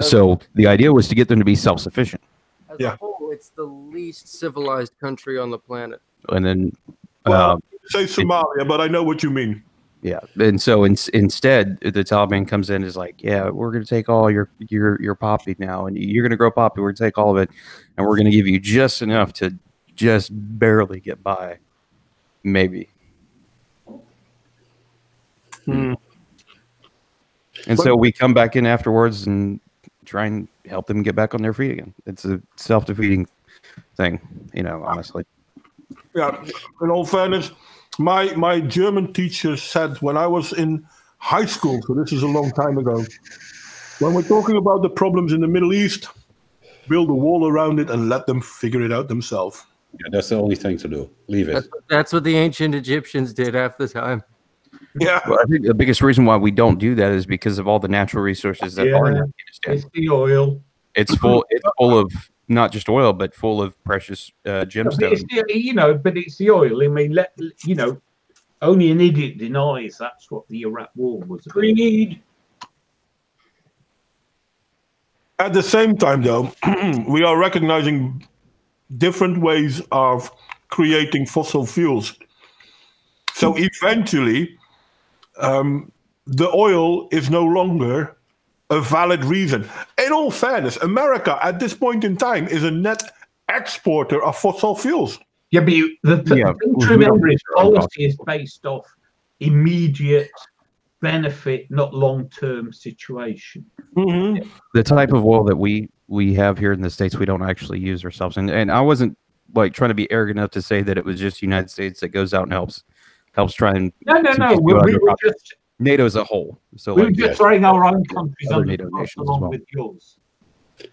D: So the idea was to get them to be self-sufficient.
F: As a whole, it's the least civilized country on the planet.
D: And then,
B: say Somalia, but I know what you mean.
D: Yeah, and so instead, the Taliban comes in and is like, "Yeah, we're going to take all your poppy now, and you're going to grow poppy. We're going to take all of it, and we're going to give you just enough to just barely get by, maybe." And so we come back in afterwards and try and help them get back on their feet again. It's a self-defeating thing, honestly.
B: Yeah, in all fairness, my German teacher said when I was in high school, so this is a long time ago, when we're talking about the problems in the Middle East, build a wall around it and let them figure it out themselves.
A: Yeah, that's the only thing to do. Leave it.
F: That's what the ancient Egyptians did half the time.
B: Yeah,
D: well, I think the biggest reason why we don't do that is because of all the natural resources that are in Afghanistan.
C: It's the oil.
D: It's full of not just oil, but full of precious gemstones.
C: But it's the oil. I mean, only an idiot denies that's what the Iraq War was about.
E: Greed.
B: At the same time, though, we are recognizing different ways of creating fossil fuels. So eventually, the oil is no longer a valid reason. In all fairness, America at this point in time is a net exporter of fossil fuels.
C: Yeah, but the thing to remember is policy is based off immediate benefit, not long-term situation.
B: Mm-hmm.
D: The type of oil that we have here in the States, we don't actually use ourselves. And I wasn't trying to be arrogant enough to say that it was just the United States that goes out and helps try and
C: no. We were just
D: NATO as a whole. So
C: we were just throwing our own countries
D: other
C: under
D: NATO nations
C: along
D: as well.
C: with yours.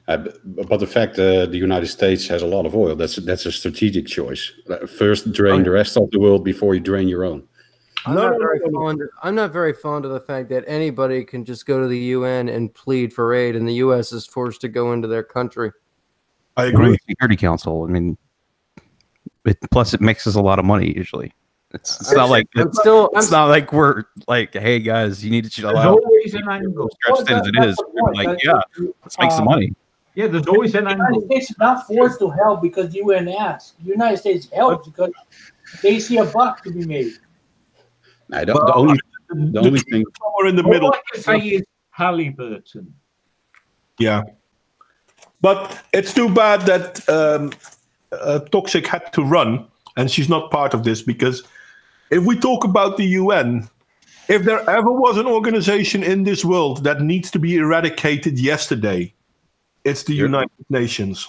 A: But the fact the United States has a lot of oil, that's a strategic choice. First, drain the rest of the world before you drain your own.
F: I'm not very fond of the fact that anybody can just go to the UN and plead for aid, and the U.S. is forced to go into their country.
B: I agree.
D: Security Council. I mean, plus it makes us a lot of money usually. It's not like it's not like we're like, hey guys, you need to chill
C: There's
D: out.
C: always an angle.
D: Stretched as it is, we're like, yeah, let's make some money.
C: Yeah, there's always an
E: The United
C: angle.
E: States is not forced to help because the UN asks. The United States helps because they see a buck to be made.
A: No, the only thing.
B: Somewhere in the
C: All
B: middle.
C: I can say is Halliburton.
B: Yeah. But it's too bad that Toxic had to run, and she's not part of this, because if we talk about the UN, if there ever was an organization in this world that needs to be eradicated yesterday, it's the United Nations.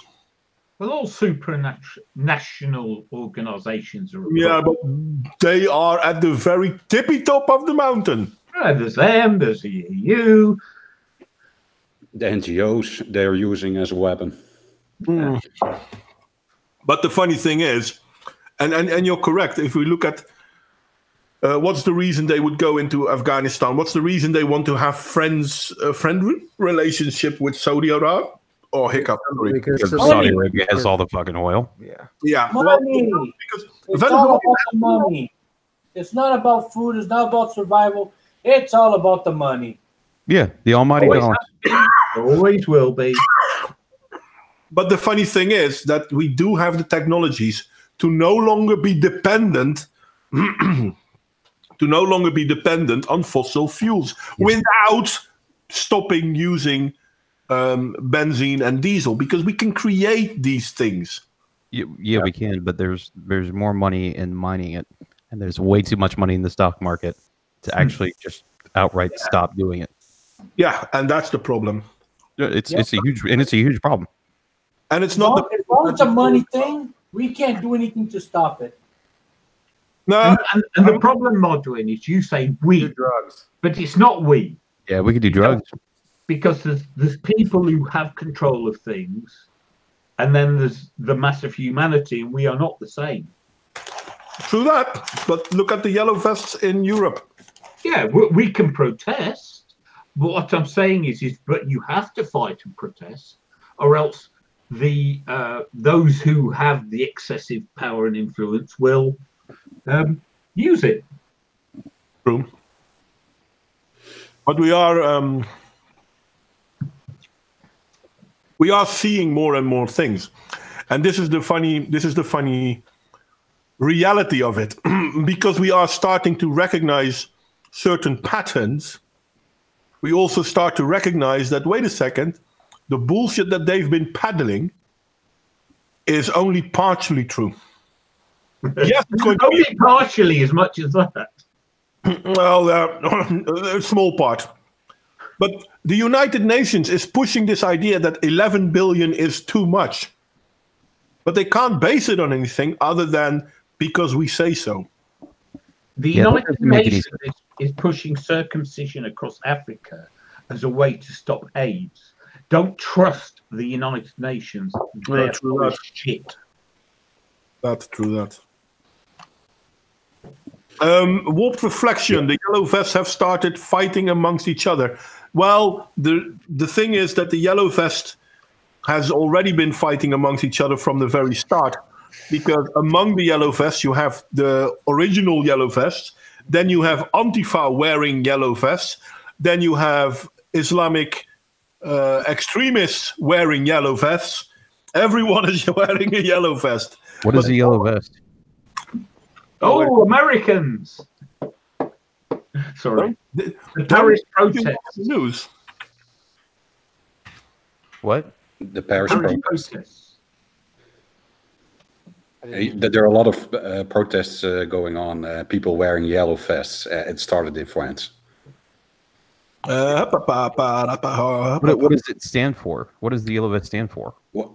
C: Well, all supranational organizations are.
B: Yeah, but they are at the very tippy top of the mountain.
C: Yeah, there's them, there's the EU.
A: The NGOs they're using as a weapon.
B: But the funny thing is, and you're correct, if we look at what's the reason they would go into Afghanistan? What's the reason they want to have friend relationship with Saudi Arabia? Or hiccup.
D: Because Saudi Arabia has all the fucking oil.
B: Yeah.
E: Money.
B: Well, because
E: It's all about the money. It's not about food. It's not about survival. It's all about the money.
D: Yeah, the almighty dollar.
C: Always will be.
B: But the funny thing is that we do have the technologies to no longer be dependent on fossil fuels without stopping using benzene and diesel, because we can create these things.
D: Yeah, we can, but there's more money in mining it, and there's way too much money in the stock market to actually just outright stop doing it.
B: Yeah, and that's the problem.
D: It's a huge problem.
B: And it's
E: As
B: not
E: long as it's a money thing, we can't do anything to stop it.
B: no.
C: And the problem, Modwain, is you say we,
F: drugs.
C: but it's not we.
D: Yeah, we could do drugs.
C: Because there's people who have control of things, and then there's the mass of humanity, and we are not the same.
B: True that, but look at the yellow vests in Europe.
C: Yeah, we can protest, but what I'm saying is but you have to fight and protest, or else the those who have the excessive power and influence will use it.
B: True. But we are seeing more and more things, and this is the funny reality of it, because we are starting to recognize certain patterns. We also start to recognize that, wait a second, the bullshit that they've been peddling is only partially true. Yes, it's going to be
C: Only partially as much as that.
B: well, a small part. But the United Nations is pushing this idea that 11 billion is too much. But they can't base it on anything other than because we say so.
C: The United Nations is pushing circumcision across Africa as a way to stop AIDS. Don't trust the United Nations. They're full of shit.
B: That's true, that. Warped Reflection, the Yellow Vests have started fighting amongst each other. Well, the thing is that the Yellow Vest has already been fighting amongst each other from the very start, because among the Yellow Vests you have the original Yellow Vests, then you have Antifa wearing yellow vests, then you have Islamic extremists wearing yellow vests. Everyone is wearing a yellow vest.
D: What is a yellow vest?
C: Oh, Americans! Sorry. The Paris protests.
B: News.
D: What?
A: The Paris
C: Paris
A: protests.
C: protests.
A: There are a lot of protests going on. People wearing yellow vests. It started in France.
D: What does it stand for? What does the yellow vest stand for?
A: Well,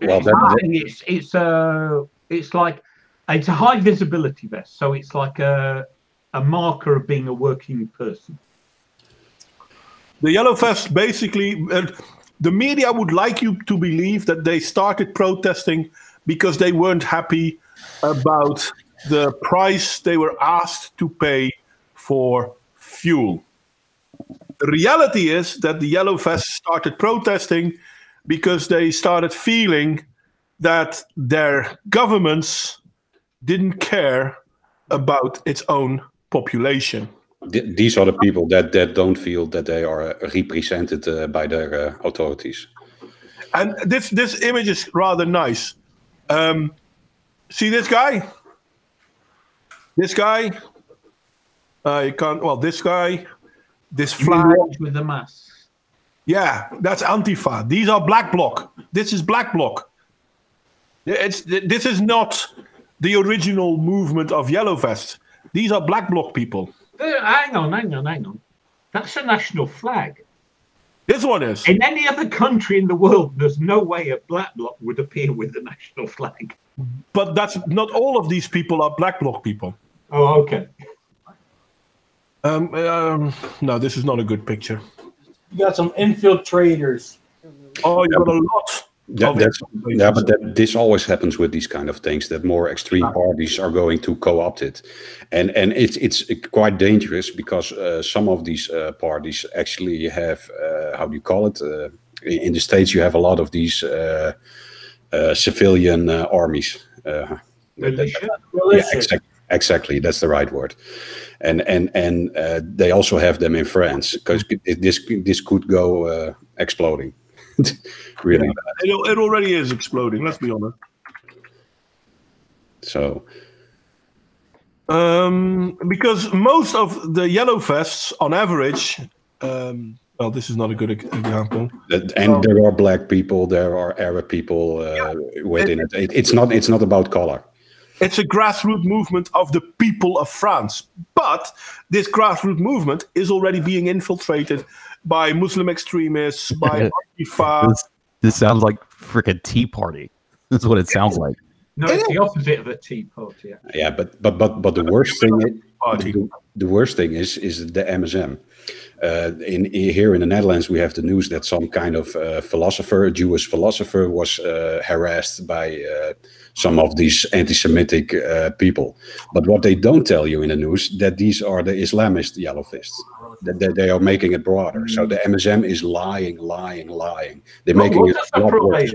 C: it's like it's a high visibility vest, so it's like a marker of being a working person.
B: The yellow vest basically, the media would like you to believe that they started protesting because they weren't happy about the price they were asked to pay for fuel. The reality is that the yellow vests started protesting because they started feeling that their governments didn't care about its own population.
A: These are the people that don't feel that they are represented by their authorities.
B: And this image is rather nice. See this guy? This guy? You can't. Well, this guy. This flag
C: with the mask.
B: Yeah, that's Antifa. These are Black Bloc. This is Black Bloc. This is not the original movement of Yellow Vests. These are Black Bloc people.
C: Hang on. That's a national flag.
B: This one is.
C: In any other country in the world, there's no way a Black Bloc would appear with a national flag.
B: But that's not all of these people are Black Bloc people.
C: Oh, okay.
B: No, this is not a good picture.
E: You got some infiltrators.
B: Oh, you got a lot.
A: But this always happens with these kind of things, that more extreme parties are going to co-opt it, and it's quite dangerous because some of these parties actually have how do you call it? In the States, you have a lot of these civilian armies.
C: Militia?
A: Yeah, exactly, that's the right word, and they also have them in France because this could go exploding. Really bad.
B: It already is exploding, let's be honest.
A: So
B: because most of the Yellow Vests on average, well, this is not a good example,
A: and there are black people, there are Arab people within it. It's not about color.
B: It's a grassroots movement of the people of France, but this grassroots movement is already being infiltrated by Muslim extremists, by Antifa.
D: This sounds like freaking Tea Party. That's what it sounds like.
C: No, it's the opposite of a tea party.
A: Yeah, but the worst thing is the MSM. Here in the Netherlands, we have the news that some kind of philosopher, a Jewish philosopher, was harassed by some of these anti-Semitic people. But what they don't tell you in the news, that these are the Islamist Yellow Vests. That they are making it broader. So the MSM is lying. They're making it a lot worse.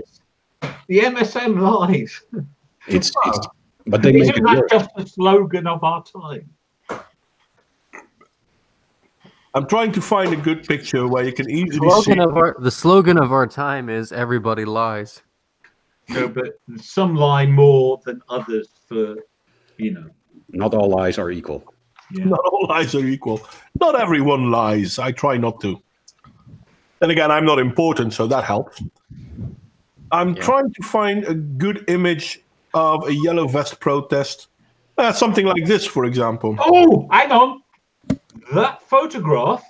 C: The MSM lies.
A: But they make
C: Isn't
A: it
C: that
A: worse.
C: just the slogan of our time?
B: I'm trying to find a good picture where you can easily see.
F: The slogan of our time is "Everybody lies."
C: No, but some lie more than others for,
A: Not all lies are equal.
C: Yeah.
B: Not all lies are equal. Not everyone lies. I try not to. Then again, I'm not important, so that helps. I'm trying to find a good image of a Yellow Vest protest. Something like this, for example.
C: Oh, hang on. That photograph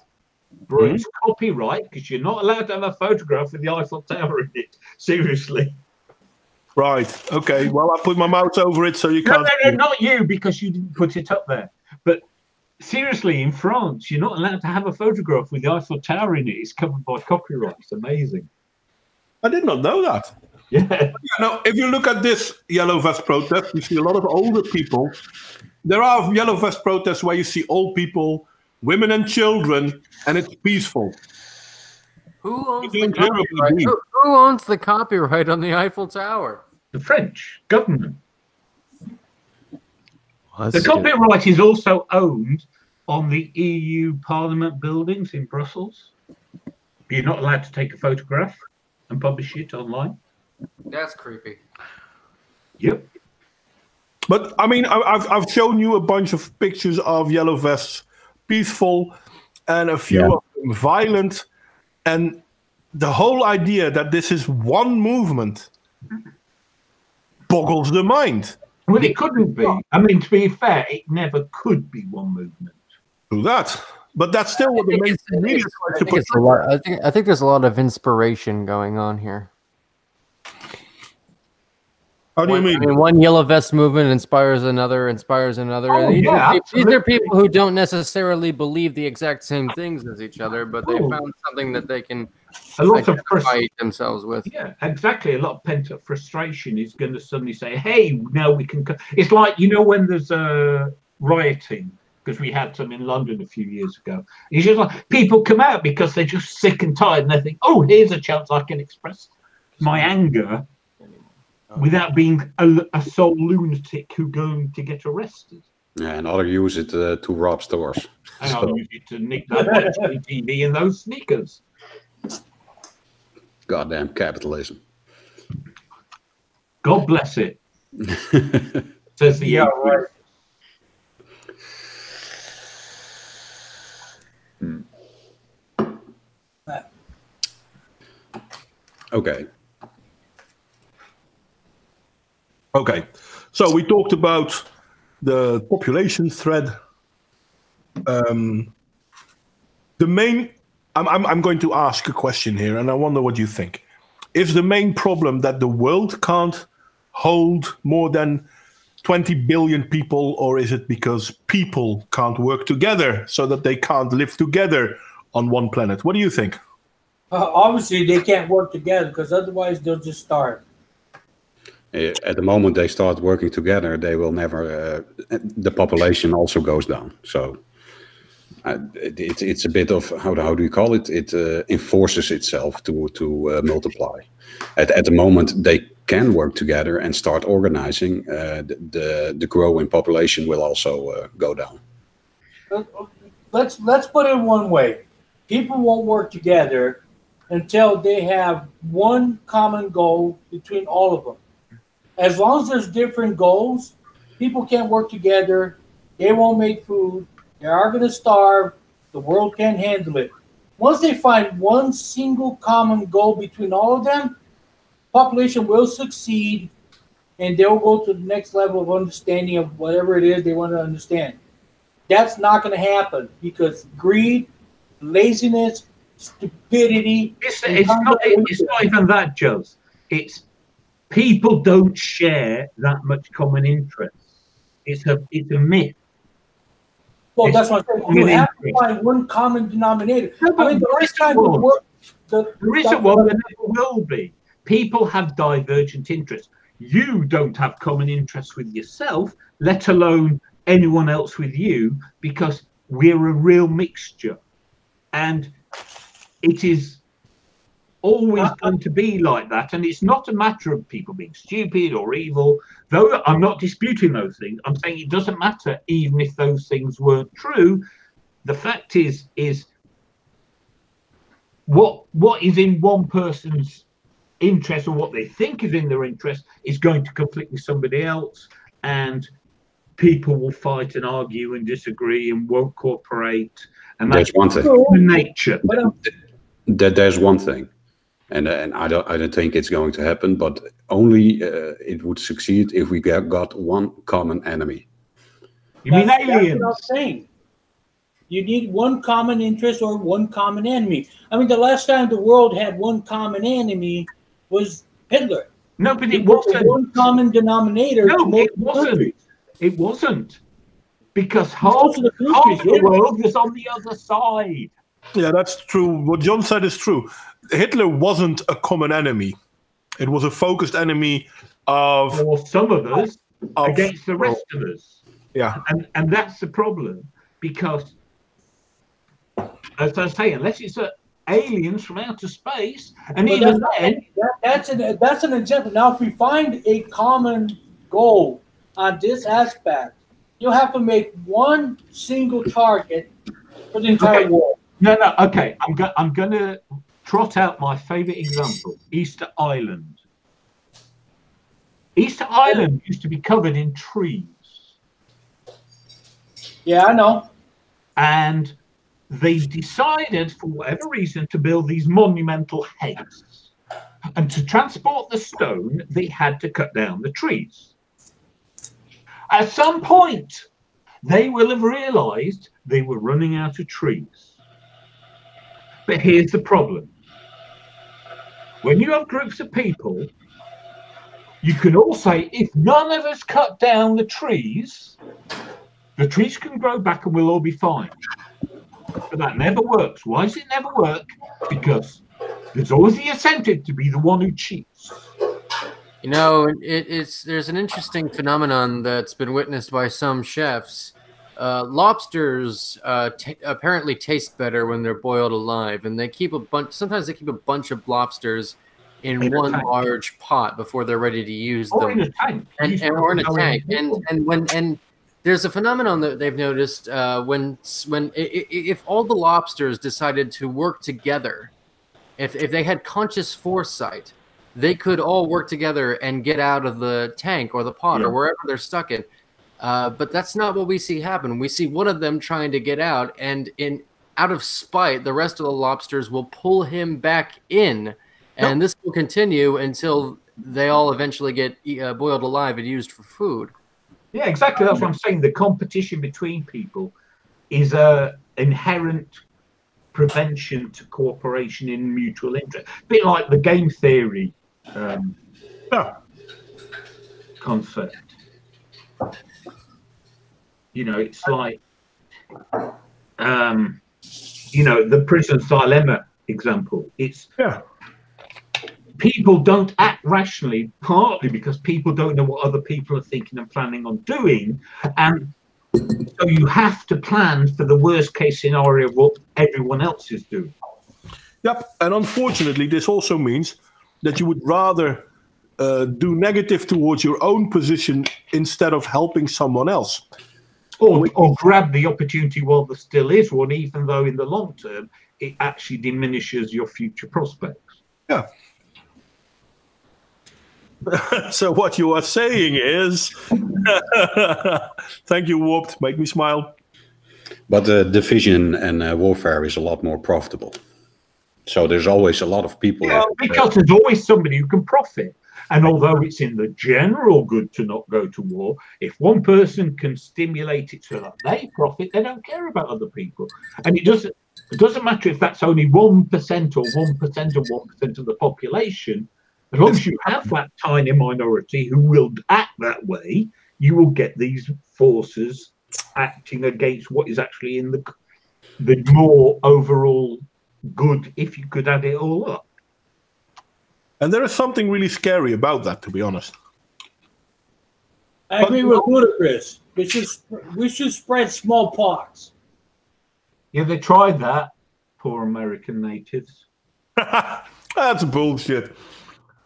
C: breaks copyright because you're not allowed to have a photograph with the Eiffel Tower in it. Seriously.
B: Right. Okay. Well, I put my mouse over it so you can't.
C: No, not you, because you didn't put it up there. But seriously, in France, you're not allowed to have a photograph with the Eiffel Tower in it. It's covered by copyright. It's amazing.
B: I did not know that.
C: Yeah.
B: Now, if you look at this Yellow Vest protest, you see a lot of older people. There are Yellow Vest protests where you see old people, women and children, and it's peaceful.
F: Who owns the copyright? Who owns the copyright on the Eiffel Tower?
C: The French government.
D: Well,
C: the copyright is also owned on the EU Parliament buildings in Brussels. You're not allowed to take a photograph and publish it online.
F: That's creepy.
C: Yep.
B: But I mean, I've shown you a bunch of pictures of Yellow Vests, peaceful, and a few of them violent, and the whole idea that this is one movement boggles the mind.
C: Well, it couldn't be. I mean, to be fair, it never could be one movement.
B: Do that, but that's still what the mainstream media tries to put.
F: I think there's a lot of inspiration going on here.
B: How do you mean?
F: I mean, one Yellow Vest movement inspires another.
C: Oh,
F: These are people who don't necessarily believe the exact same things as each other, but they found something that they can identify themselves with.
C: Yeah, exactly. A lot of pent-up frustration is going to suddenly say, hey, now we can... It's like, when there's rioting, because we had some in London a few years ago. It's just like people come out because they're just sick and tired, and they think, oh, here's a chance I can express my anger. without being a sole lunatic who's going to get arrested.
A: Yeah, and others use it to rob stores.
C: And I'll use it to nick that TV and those sneakers.
A: Goddamn capitalism.
C: God bless it. Says the
E: right.
A: Okay.
B: Okay, so we talked about the population threat. The main, I'm going to ask a question here, and I wonder what you think. Is the main problem that the world can't hold more than 20 billion people, or is it because people can't work together so that they can't live together on one planet? What do you think?
E: Obviously, they can't work together because otherwise they'll just starve.
A: At the moment they start working together, they will never. The population also goes down. So it's a bit of how do you call it? It enforces itself to multiply. At the moment they can work together and start organizing. The growing population will also go down.
E: Let's put it one way: people won't work together until they have one common goal between all of them. As long as there's different goals, people can't work together. They won't make food. They are going to starve. The world can't handle it. Once they find one single common goal between all of them, population will succeed, and they'll go to the next level of understanding of whatever it is they want to understand. That's not going to happen because greed, laziness, stupidity.
C: It's not even that, Joe. It's people don't share that much common interest. It's a myth.
E: Well, that's what I'm saying. You have to find one common denominator. I mean, the last time the work,
C: there isn't one. There never will be. People have divergent interests. You don't have common interests with yourself, let alone anyone else with you, because we're a real mixture, and it is always going to be like that. And it's not a matter of people being stupid or evil, though I'm not disputing those things. I'm saying it doesn't matter even if those things weren't true. The fact is what is in one person's interest, or what they think is in their interest, is going to conflict with somebody else, and people will fight and argue and disagree and won't cooperate. And that's
A: one thing.
C: The nature.
A: There's one thing. And I don't think it's going to happen, but only it would succeed if we got one common enemy.
C: You mean aliens?
E: That's what I'm saying. You need one common interest or one common enemy. I mean, the last time the world had one common enemy was Hitler.
C: No, but it wasn't.
E: One common denominator.
C: No, it wasn't.
E: Countries.
C: It wasn't. Because half the world was on the other side.
B: Yeah, that's true. What John said is true. Hitler wasn't a common enemy. It was a focused enemy of
C: some of us against the rest of us.
B: Yeah.
C: And that's the problem, because, as I say, unless it's aliens from outer space, and even then...
E: That's an example. Now, if we find a common goal on this aspect, you'll have to make one single target for the entire world.
C: No, okay. I'm going to trot out my favorite example, Easter Island. Easter Island used to be covered in trees.
E: Yeah, I know.
C: And they decided, for whatever reason, to build these monumental heads. And to transport the stone, they had to cut down the trees. At some point, they will have realized they were running out of trees. But here's the problem. When you have groups of people, you can all say, if none of us cut down the trees can grow back and we'll all be fine. But that never works. Why does it never work? Because there's always the incentive to be the one who cheats.
F: You know, there's an interesting phenomenon that's been witnessed by some chefs. Lobsters apparently taste better when they're boiled alive, and they keep sometimes they keep a bunch of lobsters in one large pot before they're ready to use
C: or
F: them.
C: in a tank.
F: Or in a tank. And there's a phenomenon that they've noticed if all the lobsters decided to work together, if they had conscious foresight, they could all work together and get out of the tank or the pot or wherever they're stuck in. But that's not what we see happen. We see one of them trying to get out, and out of spite, the rest of the lobsters will pull him back in, and this will continue until they all eventually get boiled alive and used for food.
C: Yeah, exactly. That's what I'm saying. The competition between people is a inherent prevention to cooperation in mutual interest. A bit like the game theory concept. You know, it's like, you know, the prisoner's dilemma example. It's people don't act rationally, partly because people don't know what other people are thinking and planning on doing, and so you have to plan for the worst case scenario of what everyone else is doing.
B: Yep, and unfortunately, this also means that you would rather do negative towards your own position instead of helping someone else.
C: Or grab the opportunity while there still is one, even though in the long term, it actually diminishes your future prospects.
B: Yeah. So what you are saying is, thank you, Warped, make me smile.
A: But division and warfare is a lot more profitable. So there's always a lot of people.
C: Yeah, because there's always somebody who can profit. And although it's in the general good to not go to war, if one person can stimulate it so that they profit, they don't care about other people. And it doesn't matter if that's only 1% or 1% of 1% of the population. As long as you have that tiny minority who will act that way, you will get these forces acting against what is actually in the more overall good, if you could add it all up.
B: And there is something really scary about that, to be honest.
E: I agree with Ludacris. We should spread smallpox.
C: Yeah, they tried that. Poor American natives.
B: That's bullshit.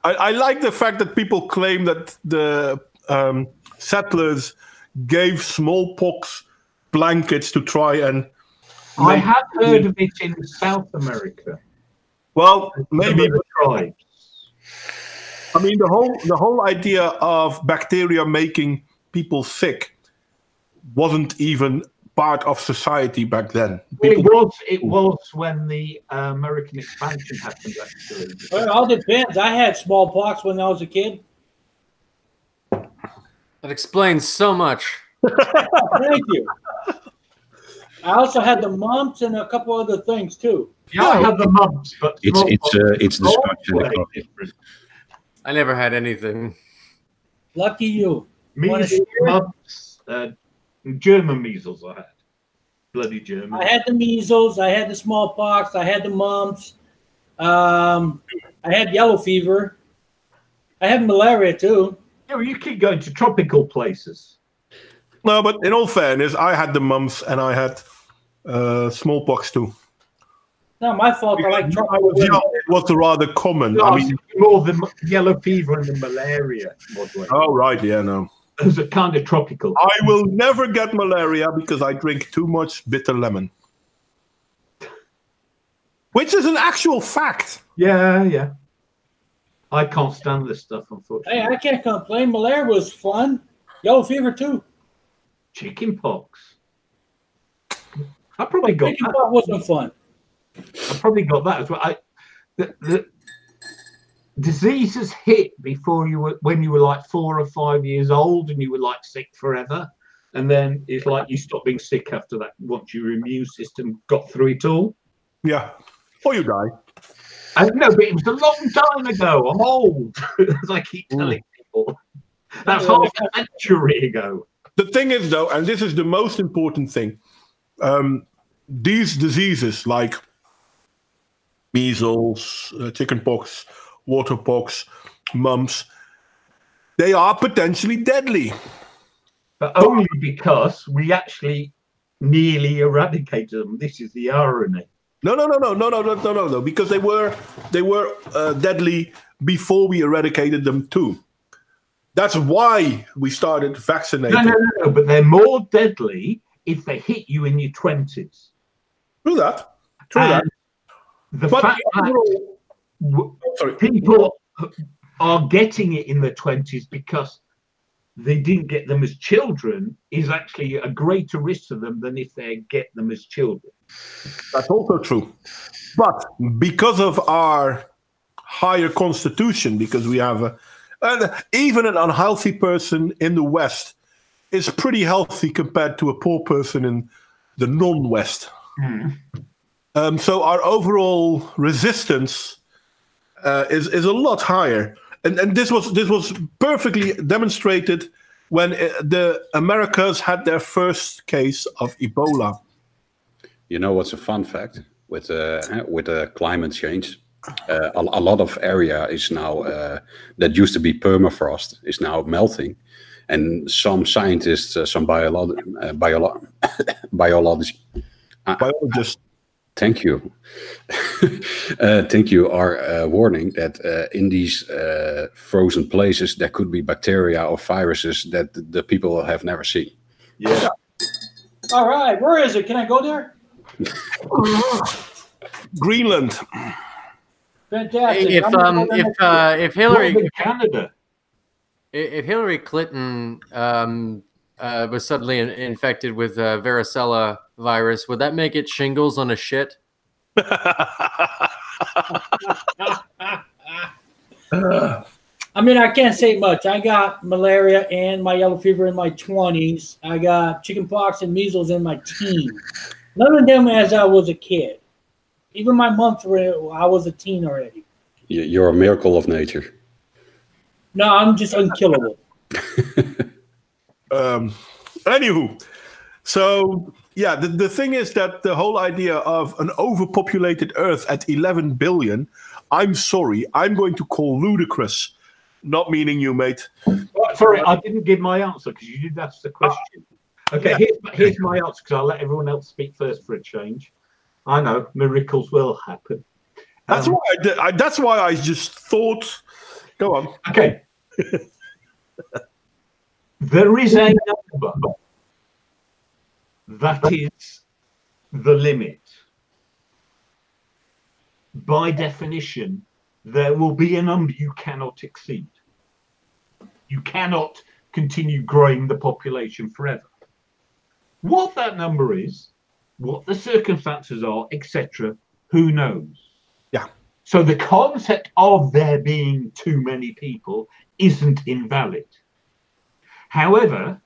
B: I like the fact that people claim that the settlers gave smallpox blankets to try and...
C: I have heard of it in South America.
B: Well, maybe.
C: Tribes.
B: I mean, the whole idea of bacteria making people sick wasn't even part of society back then.
C: It was when the American expansion happened, actually.
E: Well, it all depends. I had smallpox when I was a kid.
F: That explains so much.
E: Thank you. I also had the mumps and a couple other things too.
C: Yeah, I had the mumps, but
A: it's the Scotch and the coffee.
F: I never had anything.
E: Lucky you.
C: Measles, mumps, German measles I had. Bloody German.
E: I had the measles. I had the smallpox. I had the mumps. I had yellow fever. I had malaria too.
C: Yeah, well, you keep going to tropical places.
B: No, but in all fairness, I had the mumps and I had smallpox too.
E: Not my fault. I like tropical.
B: It was rather common.
C: No,
B: I mean,
C: more the yellow fever and the malaria. Modwain.
B: Oh, right. Yeah, no.
C: Those are kind of tropical.
B: I will never get malaria because I drink too much bitter lemon. Which is an actual fact.
C: Yeah. I can't stand this stuff, unfortunately.
E: Hey, I can't complain. Malaria was fun. Yellow fever too.
C: Chicken pox. I probably got
E: Chicken
C: that.
E: pox wasn't fun.
C: I probably got that as well. The diseases hit before when you were like 4 or 5 years old, and you were like sick forever, and then it's like you stopped being sick after that once your immune system got through it all.
B: Yeah, or you die.
C: I know, but it was a long time ago. I'm old, as I keep telling people. That's half a century ago.
B: The thing is, though, and this is the most important thing, these diseases like measles, chickenpox, waterpox, mumps, they are potentially deadly.
C: But only because we actually nearly eradicated them. This is the irony.
B: No, because they were deadly before we eradicated them too. That's why we started vaccinating.
C: No, but they're more deadly if they hit you in your 20s.
B: True that.
C: The fact that people are getting it in their 20s because they didn't get them as children is actually a greater risk to them than if they get them as children.
B: That's also true. But because of our higher constitution, because we have even an unhealthy person in the West is pretty healthy compared to a poor person in the non-West. So our overall resistance is a lot higher, and this was perfectly demonstrated when the Americas had their first case of Ebola.
A: You know what's a fun fact with climate change? A lot of area is now that used to be permafrost is now melting, and some scientists, some biologists. Thank you. Thank you. Are warning that in these frozen places there could be bacteria or viruses that the people have never seen.
C: Yeah.
E: All right, where is it? Can I go there?
B: Greenland.
E: Fantastic.
F: If Hillary
C: Canada.
F: If Hillary Clinton was suddenly infected with varicella virus, would that make it shingles on a shit?
E: I mean, I can't say much. I got malaria and my yellow fever in my 20s. I got chickenpox and measles in my teens. None of them as I was a kid. Even my months were I was a teen already.
A: You're a miracle of nature.
E: No, I'm just unkillable.
B: Anywho, so yeah, the thing is that the whole idea of an overpopulated Earth at 11 billion, I'm sorry, I'm going to call ludicrous. Not meaning you, mate.
C: Sorry, I didn't give my answer because you did ask the question. Okay, here's my answer because I'll let everyone else speak first for a change. I know miracles will happen.
B: That's why I did. That's why I just thought. Go on.
C: Okay. There is a number that is the limit. By definition, there will be a number you cannot exceed. You cannot continue growing the population forever. What that number is, what the circumstances are, etc., who knows?
B: Yeah.
C: So the concept of there being too many people isn't invalid. However,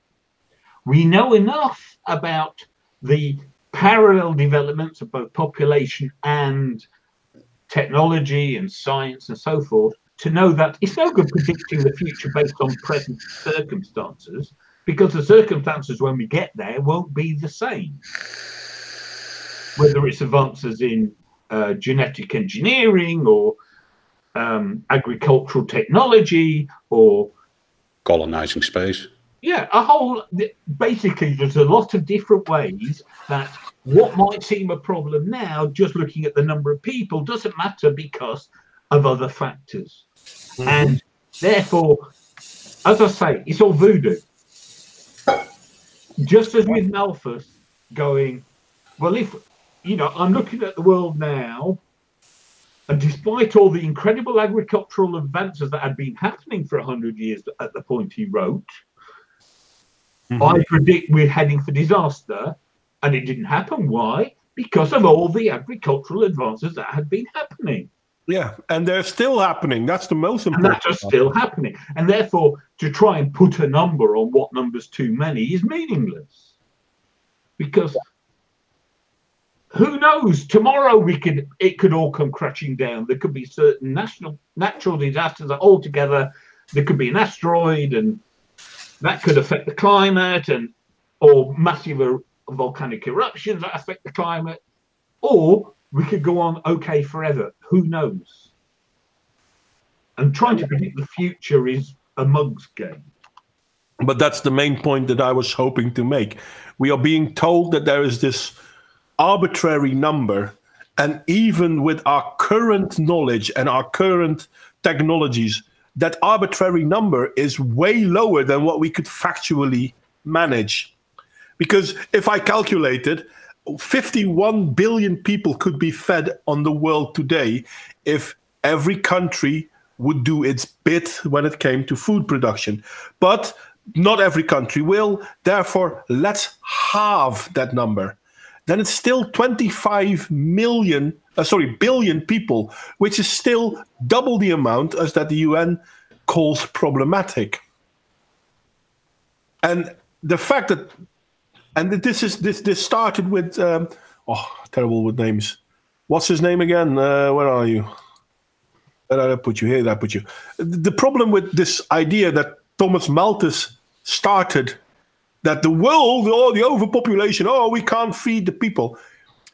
C: we know enough about the parallel developments of both population and technology and science and so forth to know that it's no good predicting the future based on present circumstances, because the circumstances when we get there won't be the same. Whether it's advances in genetic engineering or agricultural technology or
A: colonizing space.
C: Yeah, basically there's a lot of different ways that what might seem a problem now, just looking at the number of people, doesn't matter because of other factors. Mm-hmm. And therefore, as I say, it's all voodoo. Just as with Malthus going, well, if, I'm looking at the world now, and despite all the incredible agricultural advances that had been happening for 100 years at the point he wrote, mm-hmm. I predict we're heading for disaster, and it didn't happen. Why? Because of all the agricultural advances that had been happening.
B: Yeah, and they're still happening. That's the most important.
C: And that's still happening. And therefore, to try and put a number on what number's too many is meaningless. Because who knows? Tomorrow it could all come crashing down. There could be certain natural disasters altogether. There could be an asteroid, and that could affect the climate, or massive volcanic eruptions that affect the climate, or we could go on okay forever. Who knows? And trying to predict the future is a mug's game.
B: But that's the main point that I was hoping to make. We are being told that there is this arbitrary number, And even with our current knowledge and our current technologies, that arbitrary number is way lower than what we could factually manage. Because if I calculated, 51 billion people could be fed on the world today if every country would do its bit when it came to food production. But not every country will. Therefore, let's halve that number. Then it's still 25 billion people, which is still double the amount as that the UN calls problematic. And the fact that, and this started with, terrible with names. What's his name again? Where are you? Where did I put you? Here did I put you? The problem with this idea that Thomas Malthus started, that the world, the overpopulation, we can't feed the people.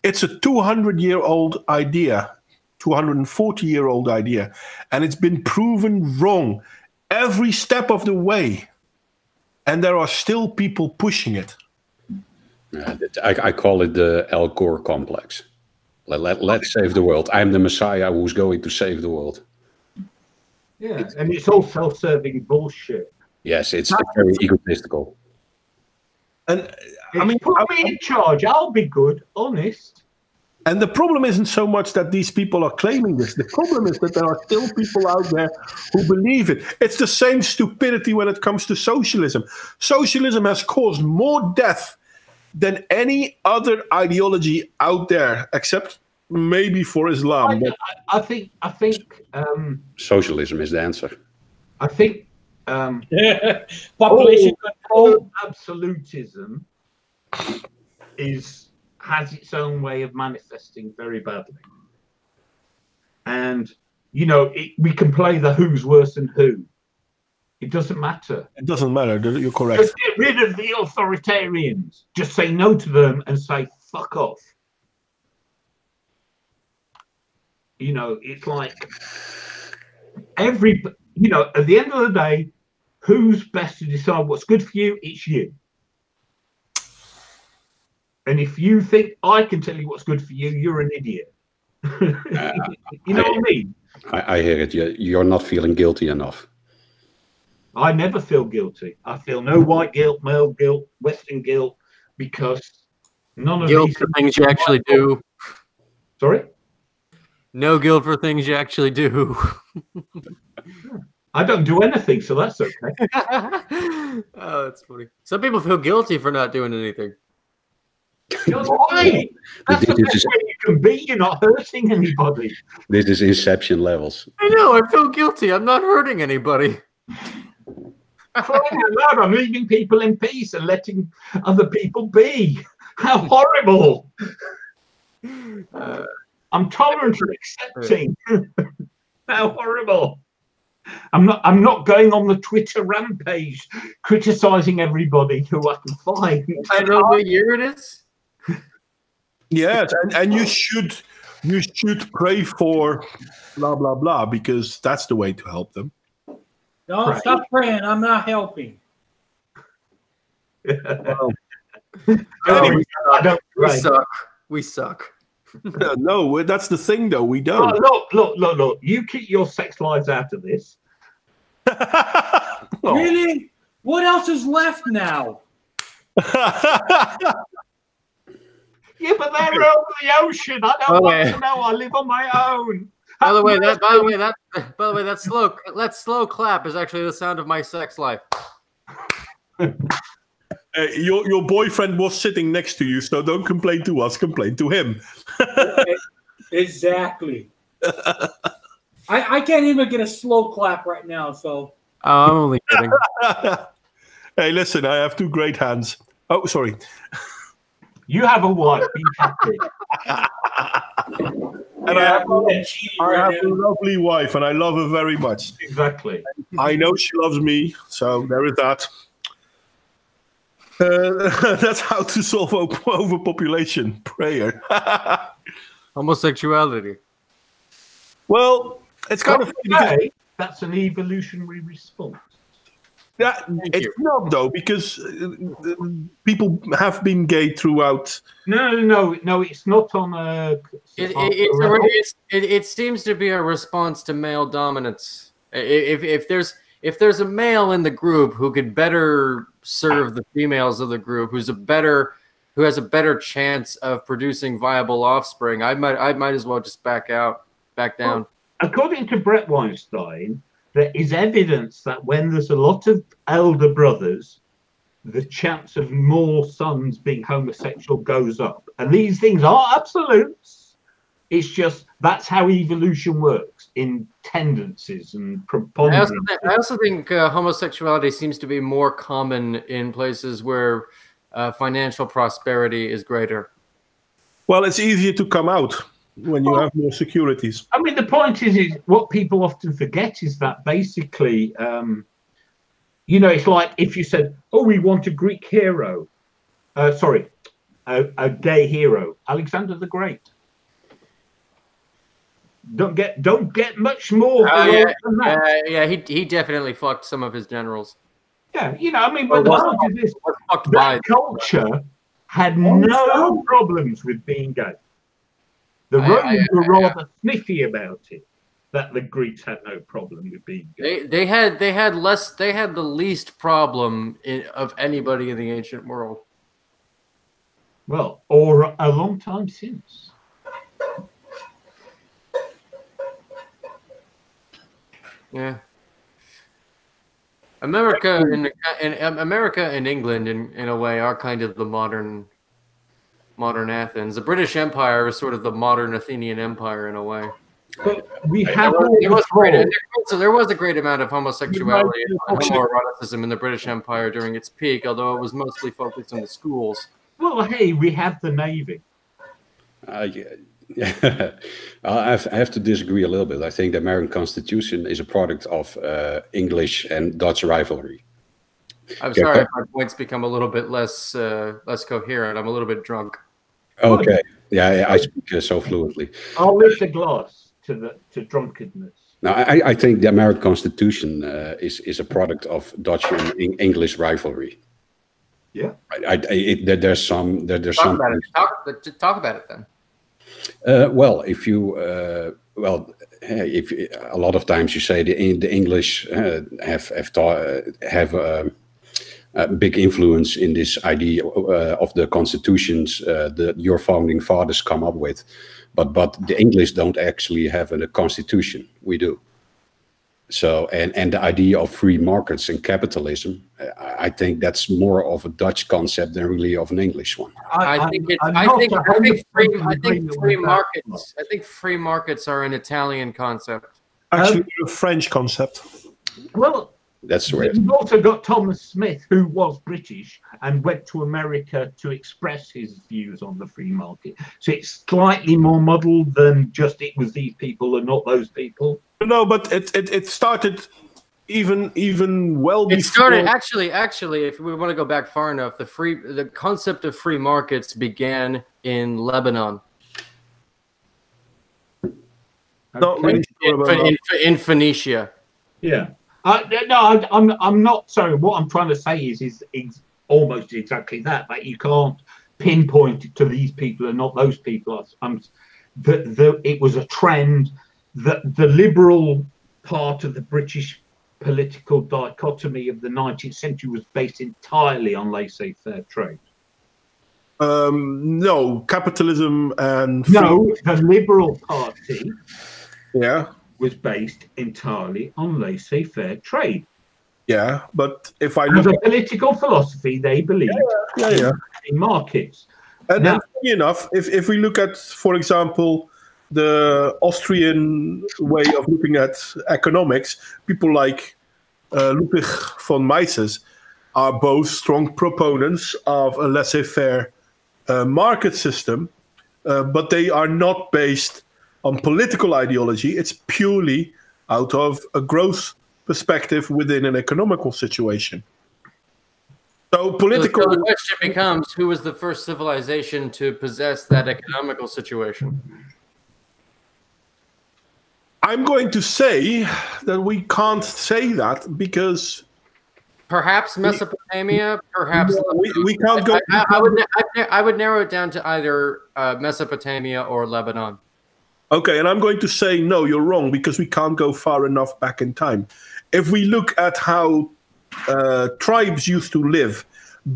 B: It's a 200-year-old idea, 240-year-old idea, and it's been proven wrong every step of the way. And there are still people pushing it.
A: I call it the Al Gore complex. Let's save the world. I'm the Messiah who's going to save the world.
C: Yeah, and it's all self-serving bullshit.
A: Yes, it's very egotistical.
B: And
C: put me in charge. I'll be good, honest.
B: And the problem isn't so much that these people are claiming this. The problem is that there are still people out there who believe it. It's the same stupidity when it comes to socialism. Socialism has caused more death than any other ideology out there, except maybe for Islam.
C: I think
B: socialism is the answer.
C: I think
E: population control,
C: absolutism has its own way of manifesting very badly. And we can play the who's worse than who. It doesn't matter.
B: It doesn't matter. You're correct.
C: Just get rid of the authoritarians. Just say no to them and say fuck off. It's like at the end of the day, who's best to decide what's good for you? It's you. And if you think I can tell you what's good for you, you're an idiot. You know what I mean?
A: I hear it. You're not feeling guilty enough.
C: I never feel guilty. I feel no white guilt, male guilt, Western guilt, because none of
F: guilt
C: these
F: for things you actually do.
C: Sorry?
F: No guilt for things you actually do.
C: I don't do anything, so that's okay.
F: Oh, that's funny. Some people feel guilty for not doing anything.
C: That's fine. That's the best way you can be. You're not hurting anybody.
A: This is Inception levels.
F: I know. I feel guilty. I'm not hurting anybody.
C: Crying out loud, I'm leaving people in peace and letting other people be. How horrible. I'm tolerant and accepting. How horrible. I'm not going on the Twitter rampage criticizing everybody who I can find.
F: I know what year it is.
B: Yes, and you should pray for blah blah blah, because that's the way to help them.
E: No, right. Stop praying. I'm not helping.
F: We suck.
B: No, that's the thing, though. We don't.
C: Oh, look. You keep your sex lives out of this.
E: Really? What else is left now?
C: Yeah, but they're over the ocean. I don't want to know. I live on my own.
F: By the way, that slow clap is actually the sound of my sex life.
B: Your boyfriend was sitting next to you, so don't complain to us. Complain to him.
E: Exactly. I can't even get a slow clap right now. So.
F: Oh, I'm only kidding.
B: Hey, listen, I have two great hands. Oh, sorry.
C: You have a wife. Be happy.
B: And I have a lovely wife, and I love her very much.
C: Exactly.
B: I know she loves me, so there is that. That's how to solve overpopulation. Prayer.
F: Homosexuality.
B: Well, it's kind of...
C: That's an evolutionary response.
B: Yeah, it's not though, because people have been gay throughout.
C: No, it's not on a.
F: It seems to be a response to male dominance. If there's a male in the group who could better serve the females of the group, who has a better chance of producing viable offspring, I might as well just back down.
C: Well, according to Brett Weinstein, there is evidence that when there's a lot of elder brothers, the chance of more sons being homosexual goes up. And these things are absolutes. It's just that's how evolution works in tendencies and preponderance.
F: I also think homosexuality seems to be more common in places where financial prosperity is greater.
B: Well, it's easier to come out when you have more securities.
C: I mean, the point is what people often forget is that basically, it's like if you said, "Oh, we want a Greek hero," a gay hero, Alexander the Great. Don't get much more than that.
F: Yeah, he definitely fucked some of his generals.
C: Yeah, but the point is this: that culture had no problems with being gay. The Romans were rather sniffy about it. That the Greeks had no problem with being gay.
F: They had the least problem of anybody in the ancient world.
C: Well, or a long time since.
F: Yeah. America and England in a way are kind of the modern Athens. The British Empire is sort of the modern Athenian Empire in a way.
C: But we have
F: there was a great amount of homosexuality and homoeroticism in the British Empire during its peak, although it was mostly focused on the schools.
C: Well, hey, we have the Navy.
A: Yeah. I have to disagree a little bit. I think the American Constitution is a product of English and Dutch rivalry.
F: I'm sorry if my points become a little bit less coherent. I'm a little bit drunk.
A: Okay. Yeah, I speak so fluently.
C: I'll lift a glass to drunkenness.
A: Now, I think the American Constitution is a product of Dutch and English rivalry.
C: Yeah.
A: There's some.
F: Talk about it then.
A: Well, if a lot of times you say the English have a big influence in this idea of the constitutions that your founding fathers come up with, but the English don't actually have a constitution. We do. So and the idea of free markets and capitalism, I think that's more of a Dutch concept than really of an English one.
F: I think free markets are an Italian concept.
B: Actually, a French concept.
C: Well,
A: that's right.
C: You've also got Thomas Smith, who was British and went to America to express his views on the free market. So it's slightly more muddled than just it was these people and not those people.
B: No, but it started even well before.
F: It started actually. If we want to go back far enough, the concept of free markets began in Lebanon.
B: Not really
F: in Phoenicia.
C: Yeah. No, I'm not. Sorry, what I'm trying to say is almost exactly that. That you can't pinpoint it to these people and not those people. It was a trend that the liberal part of the British political dichotomy of the 19th century was based entirely on laissez-faire trade.
B: No, capitalism and
C: the Liberal Party.
B: Yeah.
C: Was based entirely on laissez-faire trade.
B: Yeah, but if I
C: look at political philosophy, they believe in markets.
B: And funny enough, if we look at, for example, the Austrian way of looking at economics, people like Ludwig von Mises are both strong proponents of a laissez-faire market system, but they are not based on political ideology. It's purely out of a growth perspective within an economical situation. So political.
F: So the question becomes, who was the first civilization to possess that economical situation?
B: I'm going to say that we can't say that because
F: Perhaps Mesopotamia, perhaps
B: we can't go.
F: I would narrow it down to either Mesopotamia or Lebanon.
B: Okay, and I'm going to say no, you're wrong, because we can't go far enough back in time. If we look at how tribes used to live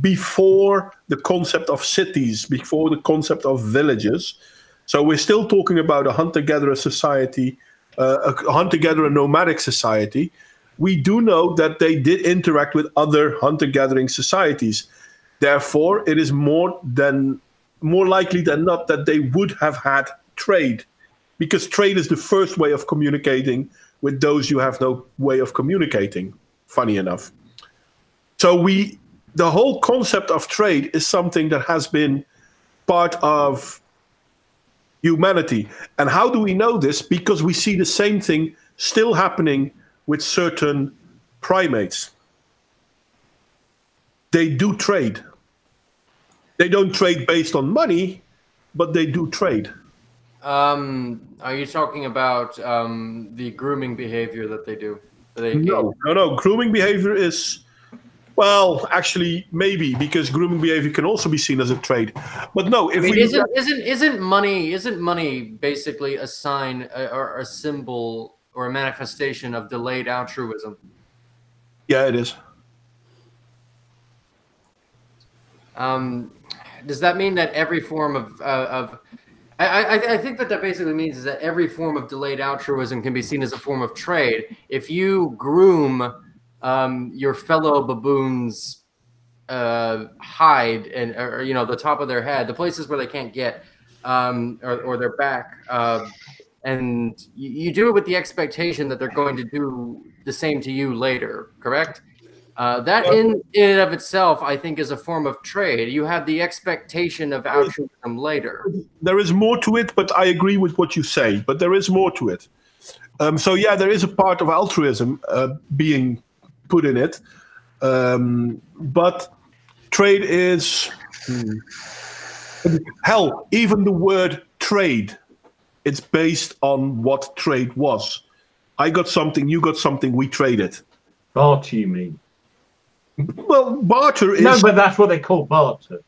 B: before the concept of cities, before the concept of villages, so we're still talking about a hunter-gatherer society, a hunter-gatherer nomadic society. We do know that they did interact with other hunter-gathering societies. Therefore, it is more likely than not that they would have had trade, because trade is the first way of communicating with those you have no way of communicating, funny enough. So the whole concept of trade is something that has been part of humanity. And how do we know this? Because we see the same thing still happening with certain primates. They do trade. They don't trade based on money, but they do trade.
F: Are you talking about the grooming behavior that they do?
B: No. Grooming behavior is, well, actually, maybe, because grooming behavior can also be seen as a trade. But no, if
F: isn't money basically a sign or a symbol or a manifestation of delayed altruism?
B: Yeah, it is.
F: Does that mean that every form of I think that basically means is that every form of delayed altruism can be seen as a form of trade. If you groom your fellow baboons' hide or the top of their head, the places where they can't get, or their back, and you do it with the expectation that they're going to do the same to you later, correct? That in and of itself, I think, is a form of trade. You have the expectation of altruism later.
B: There is more to it, but I agree with what you say. But there is more to it. So yeah, there is a part of altruism being put in it. But trade is... Hell, even the word trade, it's based on what trade was. I got something, you got something, we traded.
C: Barter, you mean?
B: Well, barter is...
C: No, but that's what they call barter.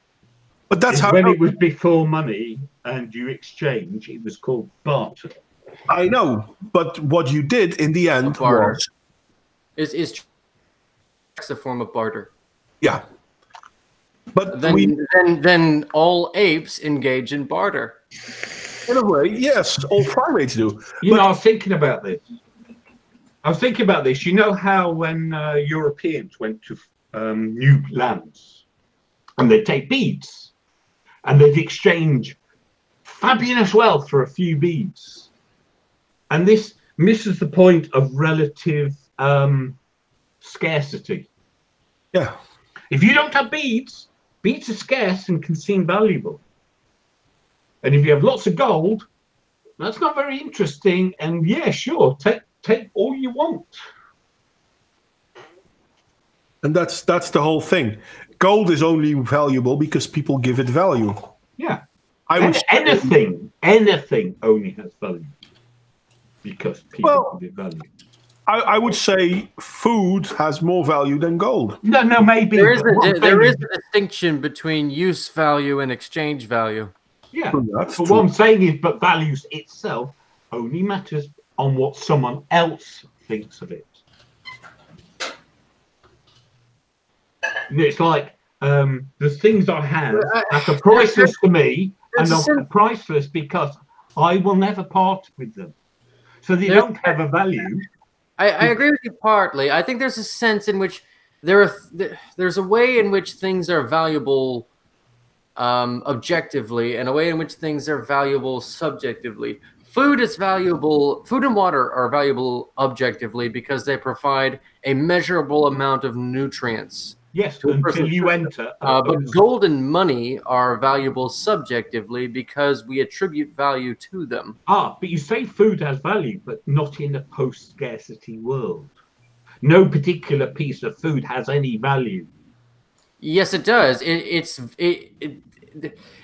B: But that's how...
C: When it was before money and you exchange, it was called barter.
B: I know, but what you did in the end was...
F: Is a form of barter.
B: Yeah. But
F: then all apes engage in barter.
B: In a way, yes, all primates do.
C: I was thinking about this. You know how when Europeans went to new lands and they'd take beads and they'd exchange fabulous wealth for a few beads. And this misses the point of relative scarcity.
B: Yeah.
C: If you don't have beads, beads are scarce and can seem valuable. And if you have lots of gold, that's not very interesting. And yeah, sure, take all you want.
B: And that's the whole thing. Gold is only valuable because people give it value.
C: Yeah. Anything only has value because people give it value.
B: I would say food has more value than gold.
C: No, maybe.
F: There is a distinction between use value and exchange value.
C: Yeah, but what I'm saying is, but values itself only matters on what someone else thinks of it. It's like the things I have are priceless to me, and they're priceless because I will never part with them. So they don't have a value.
F: I agree with you partly. I think there's a sense in which there's a way in which things are valuable objectively and a way in which things are valuable subjectively. Food is valuable. Food and water are valuable objectively because they provide a measurable amount of nutrients.
C: Yes, until you enter.
F: But gold and money are valuable subjectively because we attribute value to them.
C: But you say food has value, but not in a post-scarcity world. No particular piece of food has any value.
F: Yes, it does.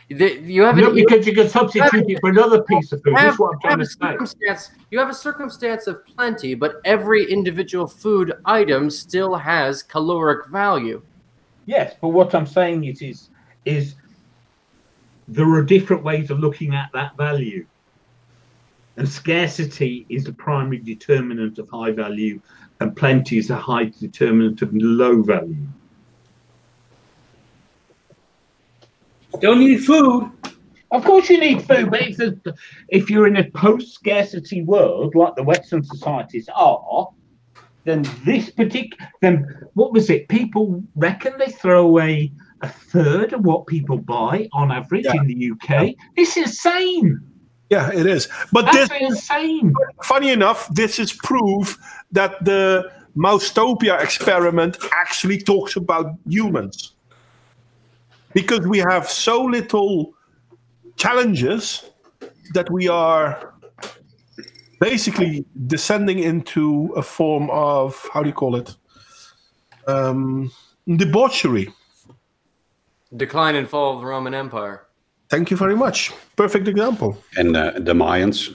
F: you have
C: No,
F: an,
C: because you can substitute it for another piece of food. That's what I'm trying to say.
F: You have a circumstance of plenty, but every individual food item still has caloric value.
C: Yes, but what I'm saying is there are different ways of looking at that value. And scarcity is the primary determinant of high value, and plenty is a high determinant of low value.
E: Don't need food.
C: Of course you need food, but if you're in a post-scarcity world like the Western societies are, then what was it? People reckon they throw away a third of what people buy on average in the UK. It's insane.
B: Yeah, it is. But
C: That's insane.
B: Funny enough, this is proof that the Moustopia experiment actually talks about humans. Because we have so little challenges that we are basically descending into a form of, how do you call it? Debauchery.
F: Decline and fall of the Roman Empire.
B: Thank you very much. Perfect example.
A: And the Mayans.